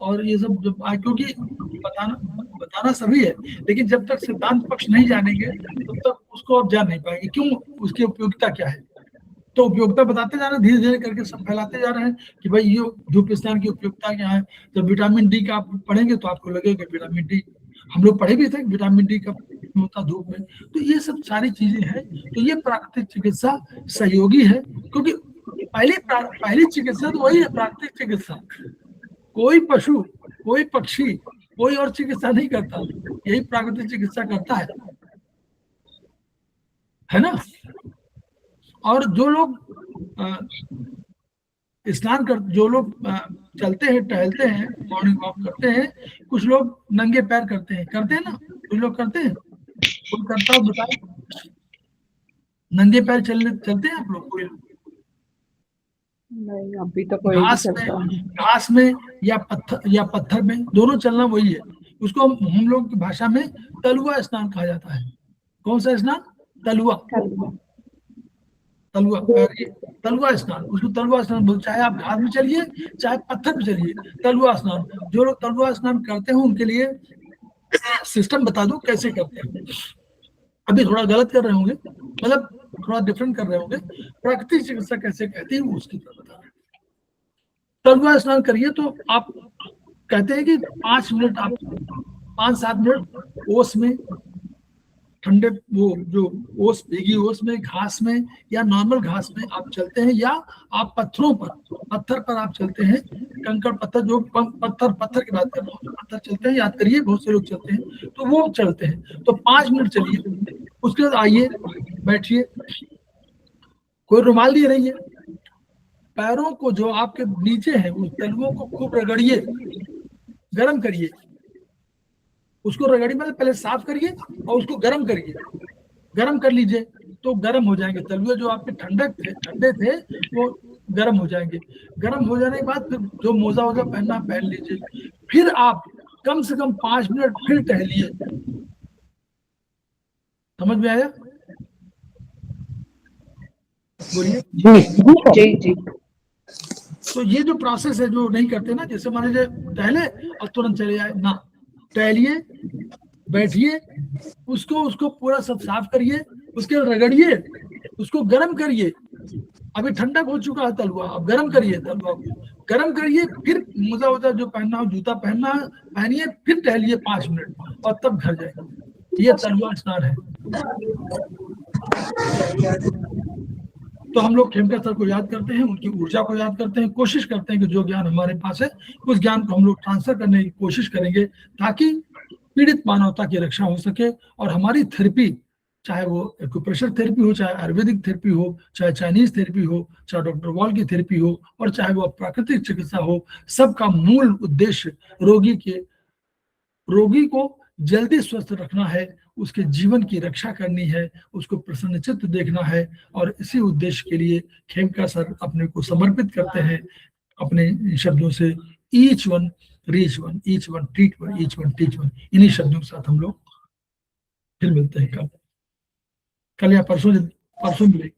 Speaker 1: और ये सब जब क्योंकि बताना सभी है, लेकिन जब तक सिद्धांत पक्ष नहीं जानेंगे तब तक उसको आप जान नहीं पाएंगे क्यों, उसकी उपयोगिता क्या है। तो उपयोगिता बताते जा रहे हैं, धीरे धीरे करके सब फैलाते जा रहे हैं कि भाई ये धूप स्नान की उपयोगिता क्या है। जब विटामिन डी का आप पढ़ेंगे तो आपको लगेगा विटामिन डी, हम लोग पढ़े भी थे विटामिन डी का होता धूप में। तो ये सब सारी चीजें हैं। तो ये प्राकृतिक चिकित्सा सहयोगी है, क्योंकि पहली चिकित्सा तो वही है, प्राकृतिक चिकित्सा। कोई पशु, कोई पक्षी, कोई और चिकित्सा नहीं करता, यही प्राकृतिक चिकित्सा करता है ना। और जो लोग स्नान कर, जो लोग चलते हैं, टहलते हैं, मॉर्निंग वॉक करते हैं, कुछ लोग नंगे पैर करते हैं ना, कुछ लोग करते हैं, कोई करता हो बताए, नंगे पैर चलते हैं आप लोग? कोई
Speaker 3: नहीं, अभी तो कोई नहीं चलता।
Speaker 1: घास में या पत्थर में, दोनों चलना वही है। उसको हम लोग की भाषा में तलुआ स्नान कहा जाता है। कौन सा स्नान? तलुआ स्नान, उसको तलुआ स्नान बोलते। चाहे आप घास में चलिए, चाहे पत्थर पे चलिए, तलुआ स्नान। जो लोग तलुआ स्नान करते हैं उनके लिए सिस्टम बता दो कैसे करते हैं। अभी थोड़ा गलत कर रहे होंगे, मतलब थोड़ा डिफरेंट कर रहे होंगे। प्राकृतिक चिकित्सा कैसे कहती है उसकी तरफ बता रहे। तलुआ स्नान करिए तो आप कहते हैं कि 5 मिनट, आप 5-7 मिनट ओस में, ठंडे वो जो ओस, भीगी ओस में, घास में या नॉर्मल घास में आप चलते हैं, या आप पत्थर पर आप चलते हैं, कंकड़ पत्थर, जो पत्थर की बात कर रहा हूँ, पत्थर चलते हैं, याद करिए बहुत से लोग चलते हैं, तो वो चलते हैं। तो 5 मिनट चलिए, उसके बाद आइए, बैठिए, कोई रुमाल नहीं रहिए, पैरों को जो आपके नीचे है उस तलुओं को खूब रगड़िए, गर्म करिए। उसको रगड़ी मतलब पहले साफ करिए और उसको गर्म करिए, गर्म कर लीजिए तो गर्म हो जाएंगे तलुए। जो आपके ठंडे थे वो गर्म हो जाएंगे। गर्म हो जाने के बाद फिर जो मोजा वोजा पहनना पहन लीजिए। फिर आप कम से कम 5 मिनट फिर टहलिए। समझ में आया? बोलिए।
Speaker 3: जी।
Speaker 1: तो ये जो प्रोसेस है, जो नहीं करते ना, जैसे मान लीजिए टहले और तुरंत चले जाए ना, टहलिए, बैठिए, उसको पूरा सब साफ करिए, उसके रगड़िए, उसको गर्म करिए। अभी ठंडक हो चुका है तलुआ, अब गर्म करिए, तलुआ को गर्म करिए, फिर मोजा वोजा जो पहनना हो, जूता पहनना पहनिए, फिर टहलिए 5 मिनट और तब घर जाइए। ये तलुआ स्नान है। तो हम लोग खेमका सर को याद करते हैं, उनकी ऊर्जा को याद करते हैं, कोशिश करते हैं कि जो ज्ञान हमारे पास है उस ज्ञान को हम लोग ट्रांसफर करने की कोशिश करेंगे, ताकि पीड़ित मानवता की रक्षा हो सके। और हमारी थेरेपी, चाहे वो एक्यूप्रेशर थेरेपी हो, चाहे आयुर्वेदिक थेरेपी हो, चाहे चाइनीज थेरेपी हो, चाहे डॉक्टर वॉल की थेरेपी हो, और चाहे वो प्राकृतिक चिकित्सा हो, सबका मूल उद्देश्य रोगी को जल्दी स्वस्थ रखना है, उसके जीवन की रक्षा करनी है, उसको प्रसन्नचित्त देखना है। और इसी उद्देश्य के लिए खेमका सर अपने को समर्पित करते हैं अपने शब्दों से, each one reach one, each one treat one, each one teach one. इन्हीं शब्दों के साथ हम लोग फिर मिलते हैं कल या परसों मिलेंगे।